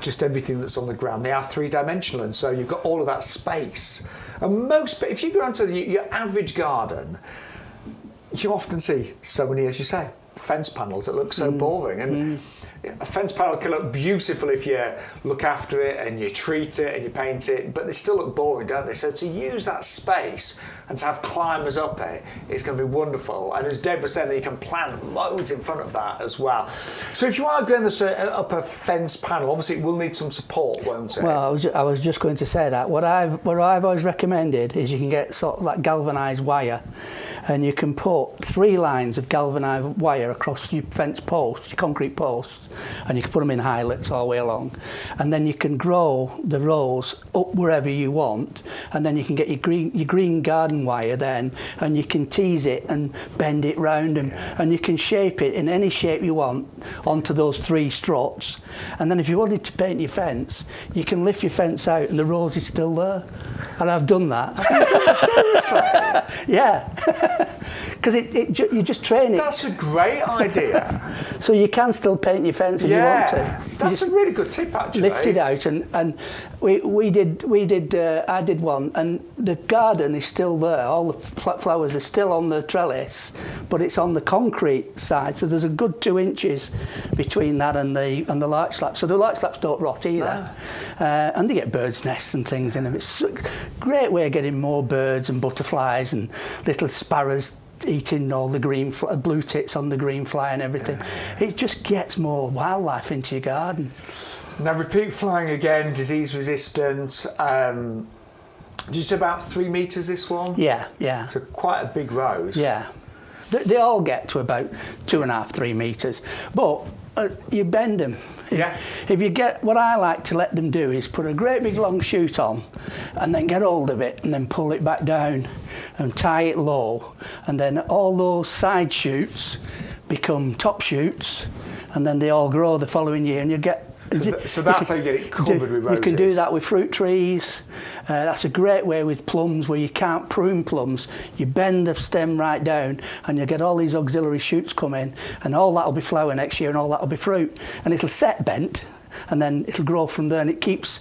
just everything that's on the ground. They are three-dimensional, and so you've got all of that space. And if you go onto your average garden, you often see so many, as you say, fence panels that look so boring. And a fence panel can look beautiful if you look after it and you treat it and you paint it, but they still look boring, don't they? So to use that space and to have climbers up it, it's going to be wonderful. And as Deborah said, you can plant loads in front of that as well. So if you are going up a fence panel, obviously it will need some support, won't it? Well, I was just going to say that. What I've always recommended is you can get sort of like galvanised wire, and you can put 3 lines of galvanised wire across your fence posts, your concrete posts, and you can put them in highlets all the way along, and then you can grow the rows up wherever you want, and then you can get your green garden wire then, and you can tease it and bend it round, and you can shape it in any shape you want onto those 3 struts. And then if you wanted to paint your fence, you can lift your fence out and the rose is still there. And I've done that. Seriously? Yeah. Because you just train it. That's a great idea. So you can still paint your fence if you want to. That's a really good tip, actually. Lift it out, and I did one, and the garden is still there. All the flowers are still on the trellis, but it's on the concrete side. So there's a good 2 inches between that and the light slabs. So the light slabs don't rot either, and they get birds' nests and things in them. It's a great way of getting more birds and butterflies and little sparrows eating all the blue tits on the green fly and everything. It just gets more wildlife into your garden. Now, repeat flying again, disease resistant. Did you say about 3 metres this one? Yeah. So quite a big rose. Yeah. They all get to about 2.5, 3 metres. But you bend them. Yeah. If you get, what I like to let them do is put a great big long shoot on, and then get hold of it and then pull it back down and tie it low, and then all those side shoots become top shoots, and then they all grow the following year, and you get. So that's how you get it covered with roses. You can do that with fruit trees. That's a great way with plums, where you can't prune plums. You bend the stem right down, and you get all these auxiliary shoots come in, and all that will be flower next year, and all that will be fruit. And it'll set bent, and then it'll grow from there, and it keeps.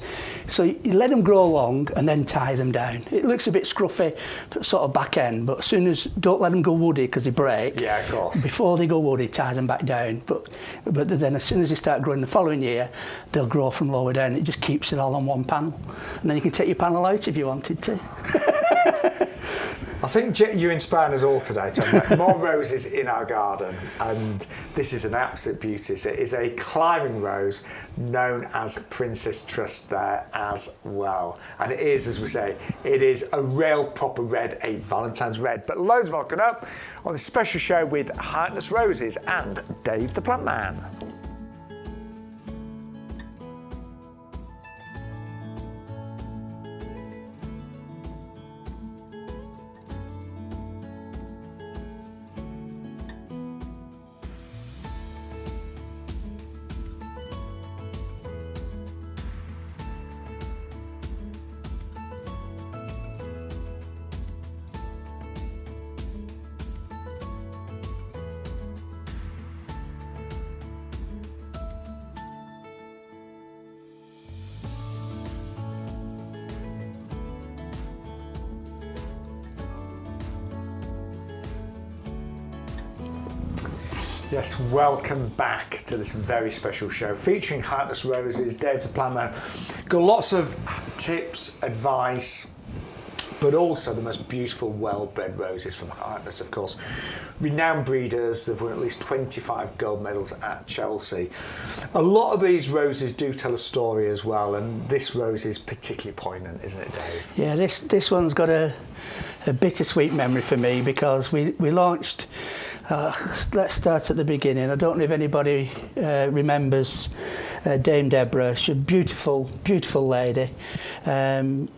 So you let them grow long and then tie them down. It looks a bit scruffy, sort of back end, but as soon as, don't let them go woody because they break. Yeah, of course. Before they go woody, tie them back down. But then as soon as they start growing the following year, they'll grow from lower down. It just keeps it all on one panel. And then you can take your panel out if you wanted to. I think you're inspiring us all today to have more roses in our garden, and this is an absolute beauty. So it is a climbing rose known as Princess Trust there as well. And it is, as we say, it is a real proper red, a Valentine's red. But loads more coming up on this special show with Heartless Roses and Dave the Plantman. Yes, welcome back to this very special show featuring Heartless Roses, Dave the Plantman. Got lots of tips, advice, but also the most beautiful, well-bred roses from Heartless, of course. Renowned breeders, they've won at least 25 gold medals at Chelsea. A lot of these roses do tell a story as well, and this rose is particularly poignant, isn't it, Dave? Yeah, this one's got a bittersweet memory for me because we launched. Let's start at the beginning. I don't know if anybody remembers Dame Deborah. She's a beautiful, beautiful lady.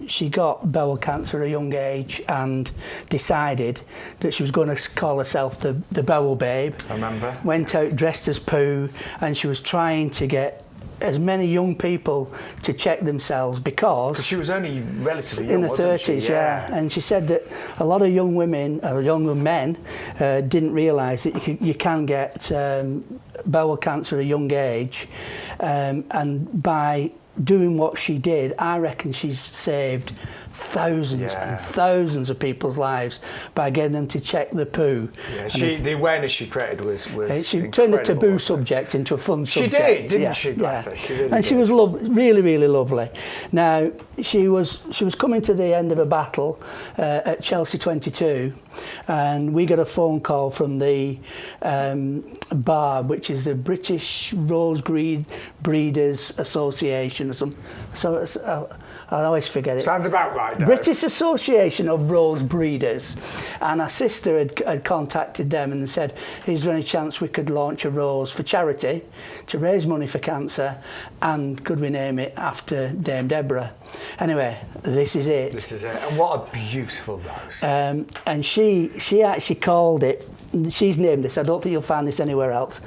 She got bowel cancer at a young age and decided that she was going to call herself the Bowel Babe. I remember. Went out dressed as Pooh, and she was trying to get as many young people to check themselves because she was only relatively young, in her wasn't 30s, she? yeah. And she said that a lot of young women or young men didn't realise that you can get bowel cancer at a young age, and by doing what she did, I reckon she's saved thousands and thousands of people's lives by getting them to check the poo. Yeah, the awareness she created was she turned a taboo subject into a fun subject. She did, didn't she? Bless her. She really and did. she was really, really lovely. Now she was coming to the end of a battle at Chelsea 22, and we got a phone call from the BARB, which is the British Rose Breeders Association or something. So I always forget it. Sounds about right, Dave. British Association of Rose Breeders. And our sister had contacted them and said, is there any chance we could launch a rose for charity to raise money for cancer, and could we name it after Dame Deborah? Anyway, this is it. This is it. And what a beautiful rose. And she actually called it, she's named this, I don't think you'll find this anywhere else,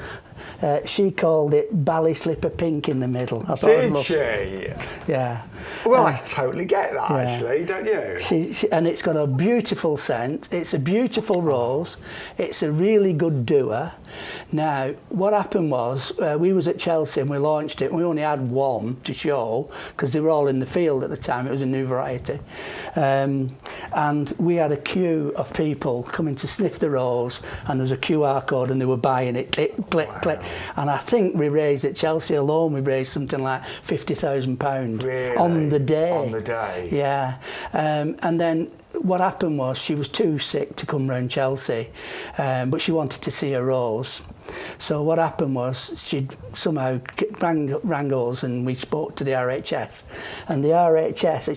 she called it Bally Slipper Pink in the middle. Did she? Yeah. Well, I totally get that, actually, don't you? And it's got a beautiful scent. It's a beautiful rose. It's a really good doer. Now, what happened was, we was at Chelsea and we launched it, and we only had one to show because they were all in the field at the time. It was a new variety. And we had a queue of people coming to sniff the rose, and there was a QR code and they were buying it. Click. And I think we raised at Chelsea alone, we raised something like £50,000 really? On the day. On the day. Yeah. And then what happened was she was too sick to come round Chelsea, but she wanted to see a rose. So what happened was she somehow rang us, and we spoke to the RHS. And the RHS,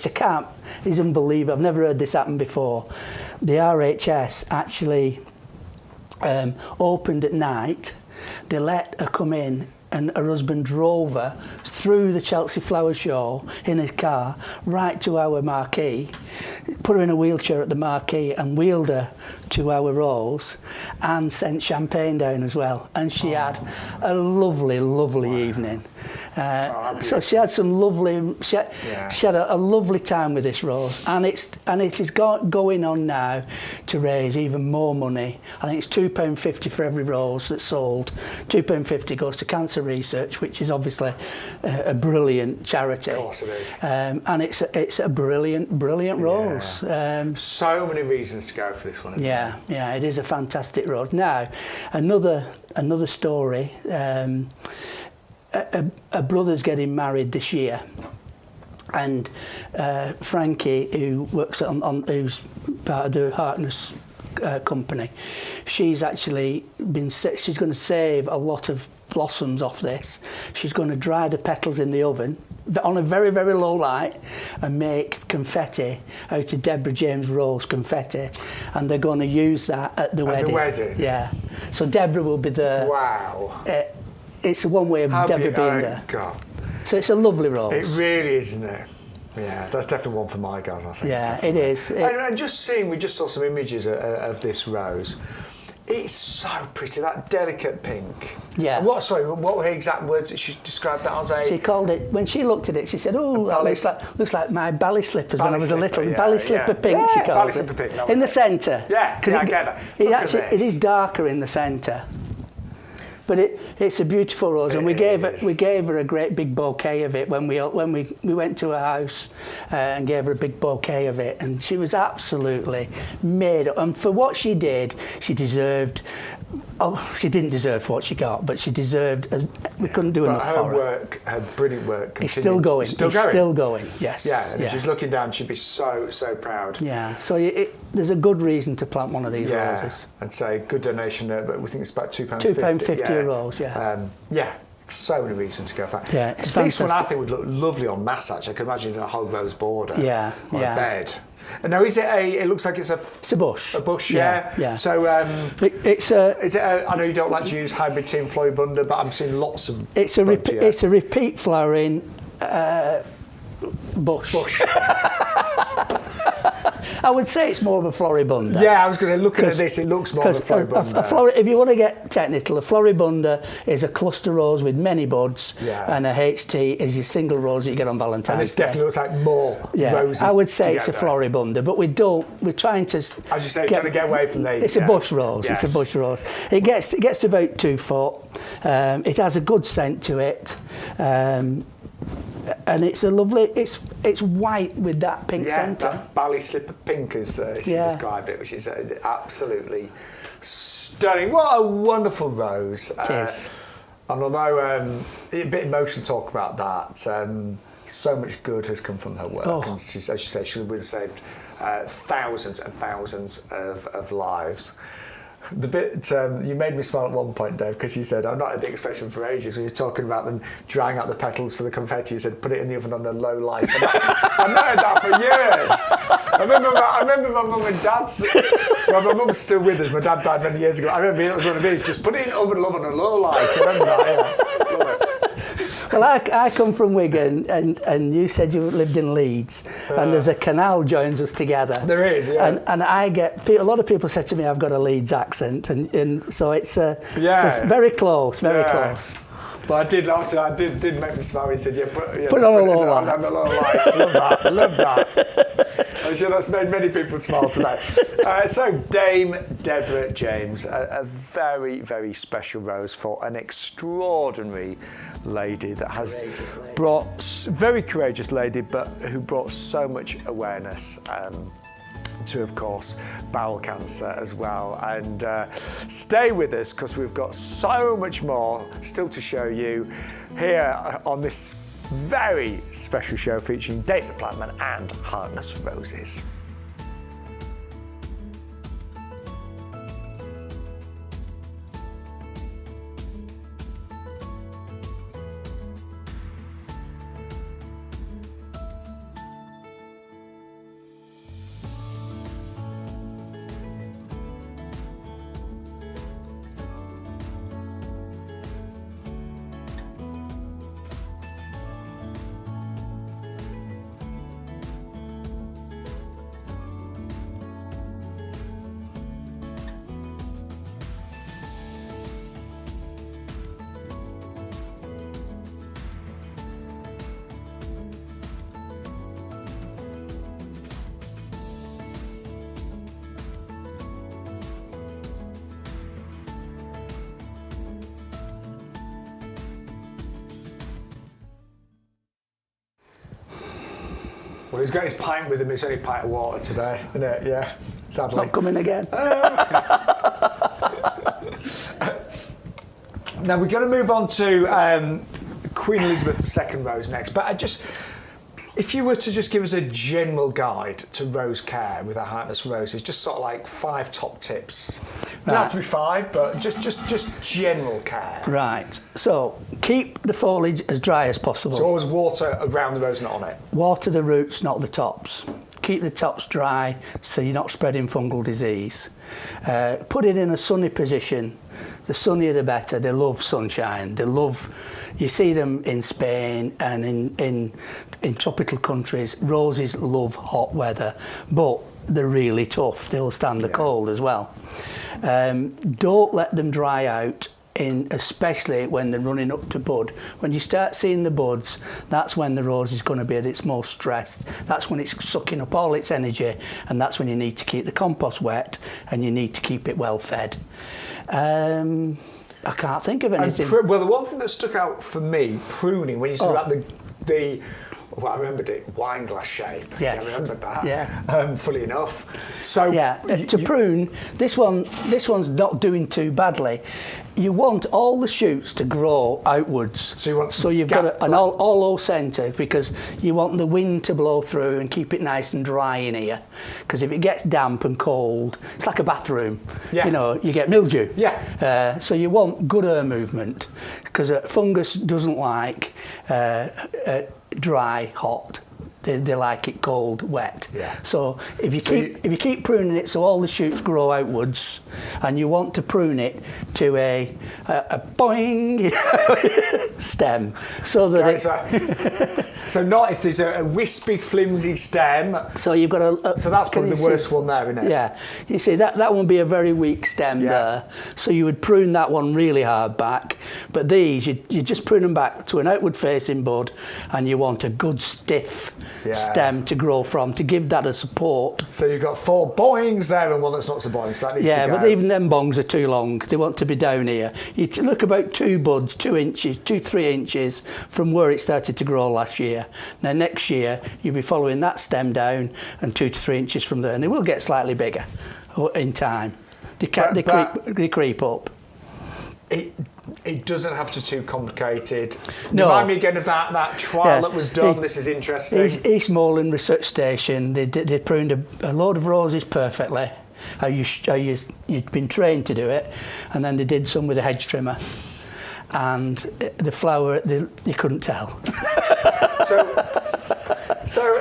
it's unbelievable, I've never heard this happen before. The RHS actually opened at night. They let her come in, and her husband drove her through the Chelsea Flower Show in his car right to our marquee, put her in a wheelchair at the marquee and wheeled her to our rose, and sent champagne down as well. And she had a lovely, lovely evening. So she had some lovely, she had a lovely time with this rose, and it is going on now to raise even more money. I think it's £2.50 for every rose that's sold. £2.50 goes to cancer research, which is obviously a brilliant charity. Of course it is. And it's a brilliant rose. So many reasons to go for this one, isn't there? Yeah, it is a fantastic rose. Now, another story. A brother's getting married this year, and Frankie, who works who's part of the Harkness company, she's actually she's going to save a lot of blossoms off this. She's going to dry the petals in the oven on a very, very low light and make confetti out of Deborah James Rose confetti, and they're going to use that at the wedding. At the wedding? Yeah. So Deborah will be there. Wow. It's one way of Deborah being there. God. So it's a lovely rose. It really is, isn't it? Yeah, that's definitely one for my garden, I think. Yeah, definitely. it is. And just seeing, we just saw some images of this rose. It's so pretty, that delicate pink. Yeah. And what were her exact words that she described that as? She called it, when she looked at it, she said, "Oh, that looks like my bally slippers when I was a little." Bally slipper pink, she called bally it. Slipper pink. In the centre. Yeah, I get that. It is darker in the centre. But it's a beautiful rose, and we gave her a great big bouquet of it when we went to her house and gave her a big bouquet of it, and she was absolutely made up. And for what she did, she deserved Oh, she didn't deserve what she got, but she deserved. We couldn't do enough for her. Her brilliant work, It's still going. It's still going. Yes. Yeah, and if she's looking down, she'd be so proud. Yeah. So there's a good reason to plant one of these roses. And say good donation there, but we think it's about £2.50. £2.50 a rose. Yeah. Yeah. So many reasons to go for that. Yeah, it's this fantastic. one I think would look lovely on mass. Actually, I could imagine a whole rose border. Yeah. On a bed. And now, is it it looks like it's a bush. A bush, yeah. Yeah. So it's is it I know you don't like to use hybrid tea and floribunda, but I'm seeing lots of. It's a repeat flowering bush. I would say it's more of a floribunda. Yeah, I was going to look at this. It looks more of a floribunda. If you want to get technical, a floribunda is a cluster rose with many buds, and a HT is your single rose that you get on Valentine's Day. And this definitely looks like more roses. I would say together. it's a floribunda, but we're trying to. As you say, trying to get away from these. It's a bush rose. Yes. It's a bush rose. It gets to about 2 foot. It has a good scent to it. And it's a lovely. It's white with that pink centre. That bally slipper pink, as she described it, which is absolutely stunning. What a wonderful rose! And although a bit emotional talk about that, so much good has come from her work, and as you say, she would have saved thousands and thousands of lives. The bit you made me smile at one point, Dave, because you said, I've not had the expression for ages, when you're talking about them drying out the petals for the confetti, you said, put it in the oven on a low light. And I've not heard that for years. I remember my mum and dad's, well, my mum's still with us, my dad died many years ago. I remember it was one of these, just put it in oven on a low light. I remember that, yeah. Love it. Well, I come from Wigan, and you said you lived in Leeds, and there's a canal joins us together. There is, yeah. And I get a lot of people say to me, I've got a Leeds accent, and so it's very close, very close. But I did make me smile when you said, put it on a low light. On a low light. Love that. I'm sure that's made many people smile today. So Dame Deborah James, a very, very special rose for an extraordinary lady that has brought, very courageous lady, but who brought so much awareness to, of course, bowel cancer as well. And stay with us, because we've got so much more still to show you here on this very special show featuring David Plantman and Heartless Roses. Well, he's got his pint with him. It's only a pint of water today, isn't it? Yeah, sadly. Not coming again. Now we're going to move on to Queen Elizabeth II rose next. But if you were to just give us a general guide to rose care with our Heartless Roses, just sort of like 5 top tips. Don't have to be 5, but just general care. Right. So keep the foliage as dry as possible. So always water around the rose, not on it. Water the roots, not the tops. Keep the tops dry so you're not spreading fungal disease. Put it in a sunny position. The sunnier the better. They love sunshine. You see them in Spain and in tropical countries. Roses love hot weather, but they're really tough. They'll stand the cold as well. Don't let them dry out, especially when they're running up to bud. When you start seeing the buds, that's when the rose is going to be at its most stressed. That's when it's sucking up all its energy, and that's when you need to keep the compost wet and you need to keep it well fed. I can't think of anything. Well, the one thing that stuck out for me, pruning, when you said about the Well, I remembered it, wine glass shape. Yes. I remembered that. Yeah. Fully enough. So to prune, this one's not doing too badly. You want all the shoots to grow outwards. So you've got an all centre, because you want the wind to blow through and keep it nice and dry in here. Because if it gets damp and cold, it's like a bathroom. Yeah. You know, you get mildew. Yeah. So you want good air movement, because fungus doesn't like dry, hot. They like it cold, wet. Yeah. So if you keep pruning it so all the shoots grow outwards, and you want to prune it to a boing stem, so that so not if there's a wispy, flimsy stem. So you've got so that's probably the worst one there, isn't it? Yeah. You see that would be a very weak stem there. So you would prune that one really hard back. But these you just prune them back to an outward facing bud, and you want a good stiff stem to grow from, to give that a support. So you've got 4 boings there and one that's not so boing, so that needs to go. But even them bongs are too long. They want to be down here. You look about 2 buds, 2 inches, 2-3 inches from where it started to grow last year. Now next year you'll be following that stem down and 2 to 3 inches from there, and they will get slightly bigger in time. They creep up. It doesn't have to be too complicated. No. Remind me again of that trial that was done. This is interesting. East Moreland Research Station, they pruned a load of roses perfectly, how you'd been trained to do it, and then they did some with a hedge trimmer. And the flower, you couldn't tell. So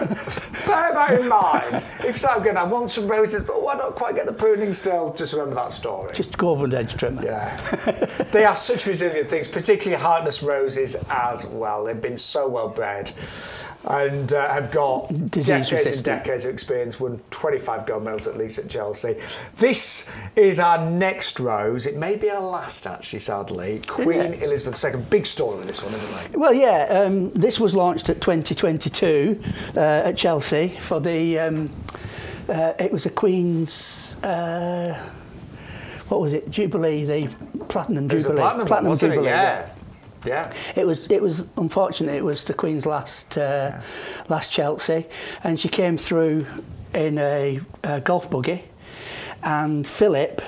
bear that in mind. If so, again, I want some roses, but why not quite get the pruning still? Just remember that story. Just go over the hedge trimmer. Yeah. They are such resilient things, particularly hardness roses as well. They've been so well bred and have got decades and decades of experience, won 25 gold medals at least at Chelsea. This is our next rose. It may be our last, actually, sadly. Queen Elizabeth II. Big story in this one, isn't it? Well, this was launched at 2022 at Chelsea for the... it was a Queen's... what was it? Jubilee, the Platinum Jubilee. Platinum Jubilee, Yeah. It was unfortunate. It was the Queen's last Chelsea, and she came through in a golf buggy, and Philip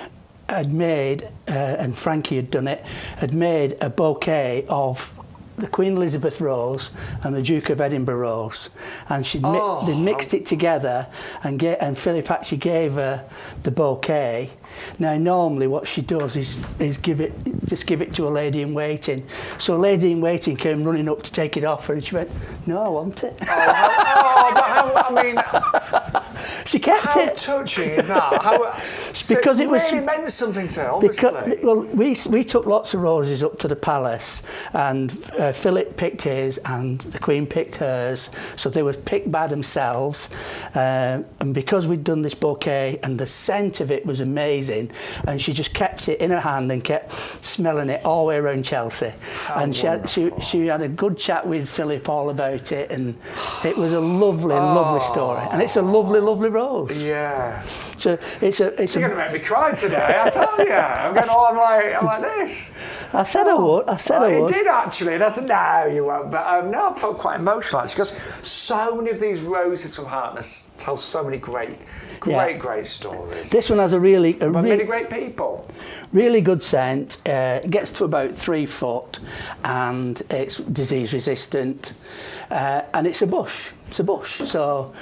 had made and Frankie had done it, had made a bouquet of the Queen Elizabeth rose and the Duke of Edinburgh rose, and they mixed it together, and Philip actually gave her the bouquet. Now normally what she does is give it to a lady in waiting. So a lady in waiting came running up to take it off her, and she went, "No, I want it." She kept it. How touching is that? Because it really meant something to her, obviously. We took lots of roses up to the palace, and Philip picked his and the Queen picked hers, so they were picked by themselves, and because we'd done this bouquet and the scent of it was amazing, and she just kept it in her hand and kept smelling it all the way around Chelsea. And she had a good chat with Philip all about it, and it was a lovely story, and it's a lovely rose. Yeah. So it's You're going to make me cry today, I tell you. I'm like this. I said I would. You did actually. And I said, no, you won't. But no, I felt quite emotional actually, because so many of these roses from Hartness tell so many great stories. This one has many great people. Really good scent. It gets to about 3 foot, and it's disease resistant, and it's a bush. So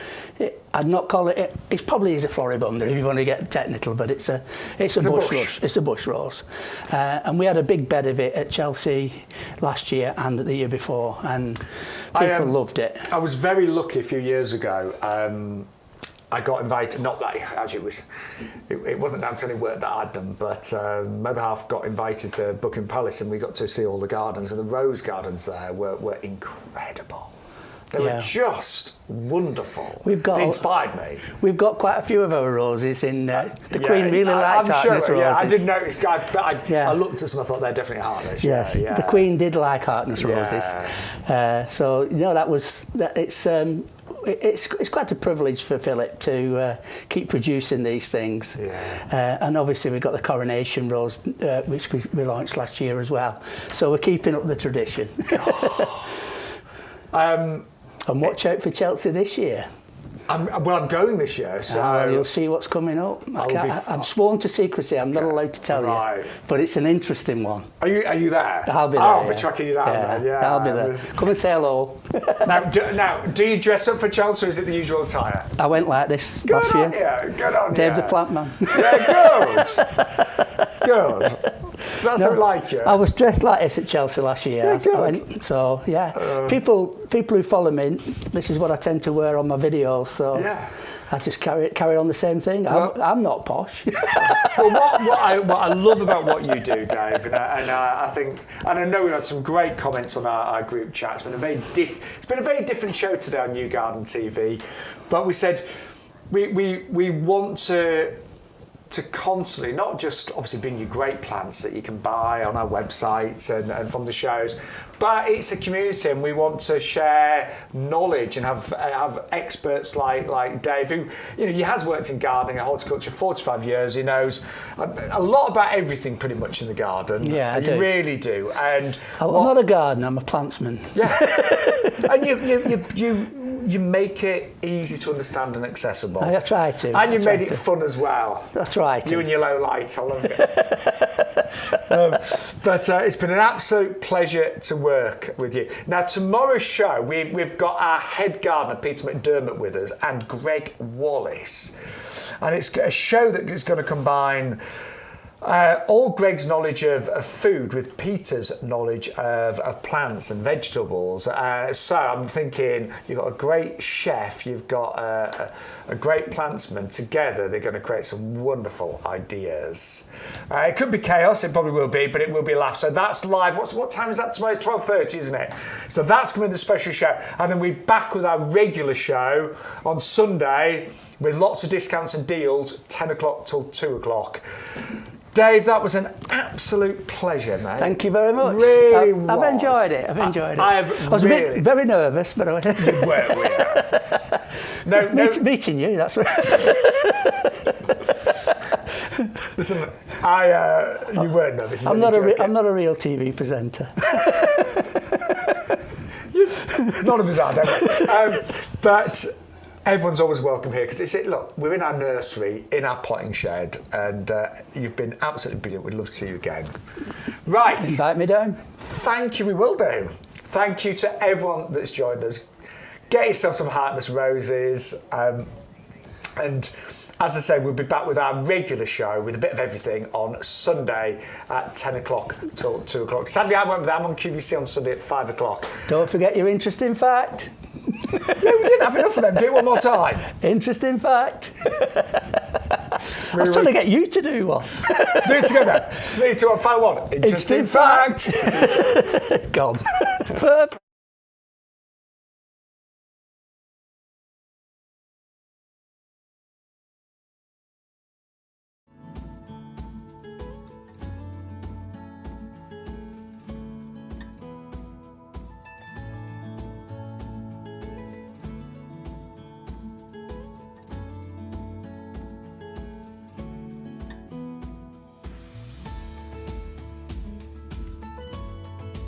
I'd not call it. It probably is a floribunda if you want to get technical, but it's a bush. It's a bush rose, and we had a big bed of it at Chelsea last year and the year before, and people loved it. I was very lucky a few years ago. I got invited, not that actually it wasn't down to any work that I'd done, but my other half got invited to Buckingham Palace, and we got to see all the gardens, and the rose gardens there were incredible. They were just wonderful. They inspired me. We've got quite a few of our roses in. The Queen really liked Hartness roses. Yeah, I did notice, guys, but I looked at some, I thought they're definitely Hartness. Yes, the Queen did like Hartness roses. So it's quite a privilege for Philip to keep producing these things. And obviously we've got the Coronation Rose, which we launched last year as well. So we're keeping up the tradition. And watch out for Chelsea this year. I'm going this year, so You'll see what's coming up. I'm sworn to secrecy. I'm not allowed to tell you, but it's an interesting one. Are you there? I'll be there. I'll be tracking you down. Yeah, I'll be there. Come and say hello. Now, do you dress up for Chelsea, or is it the usual attire? I went like this last year. Good on you. Dave the Plantman. Yeah, good. So that's how we like you. I was dressed like this at Chelsea last year. Yeah, good. People who follow me, this is what I tend to wear on my videos. So I just carry on the same thing. I'm not posh. Well, what I love about what you do, Dave, and I think, and I know we had some great comments on our group chat. It's been a very different show today on YouGarden TV, but we said we want to constantly, not just obviously bring you great plants that you can buy on our website and from the shows, but it's a community, and we want to share knowledge and have experts like Dave, who, he has worked in gardening and horticulture 45 years. He knows a lot about everything pretty much in the garden. Yeah, I do. You really do. And I'm not a gardener, I'm a plantsman. Yeah. And you make it easy to understand and accessible. I try to. And you made it fun as well. I try to. You and your low light, I love it. But it's been an absolute pleasure to work with you. Now, tomorrow's show, we've got our head gardener, Peter McDermott, with us, and Greg Wallace. And it's a show that is going to combine all Greg's knowledge of food with Peter's knowledge of plants and vegetables. So I'm thinking you've got a great chef, you've got a great plantsman. Together they're going to create some wonderful ideas. It could be chaos, it probably will be, but it will be a laugh. So that's live. What time is that tomorrow? It's 12:30, isn't it? So that's going to be the special show. And then we're back with our regular show on Sunday with lots of discounts and deals, 10 o'clock till 2 o'clock. Dave, that was an absolute pleasure, mate. Thank you very much. Really I've enjoyed it. I was very nervous, but I went. Meeting you, that's right. Listen, you weren't nervous. I'm not a real TV presenter. None of us are, don't we? But everyone's always welcome here, because look, we're in our nursery, in our potting shed, and you've been absolutely brilliant. We'd love to see you again. Right. Invite me down. Thank you, we will do. Thank you to everyone that's joined us. Get yourself some heartless roses. And as I say, we'll be back with our regular show with a bit of everything on Sunday at 10 o'clock till 2 o'clock. Sadly, I won't be there. I'm on QVC on Sunday at 5 o'clock. Don't forget your interesting fact. Yeah, we didn't have enough of them. Do it one more time. Interesting fact. I was trying to get you to do one. Do it together. 3, 2, 1, 5, 1. Interesting fact. Gone.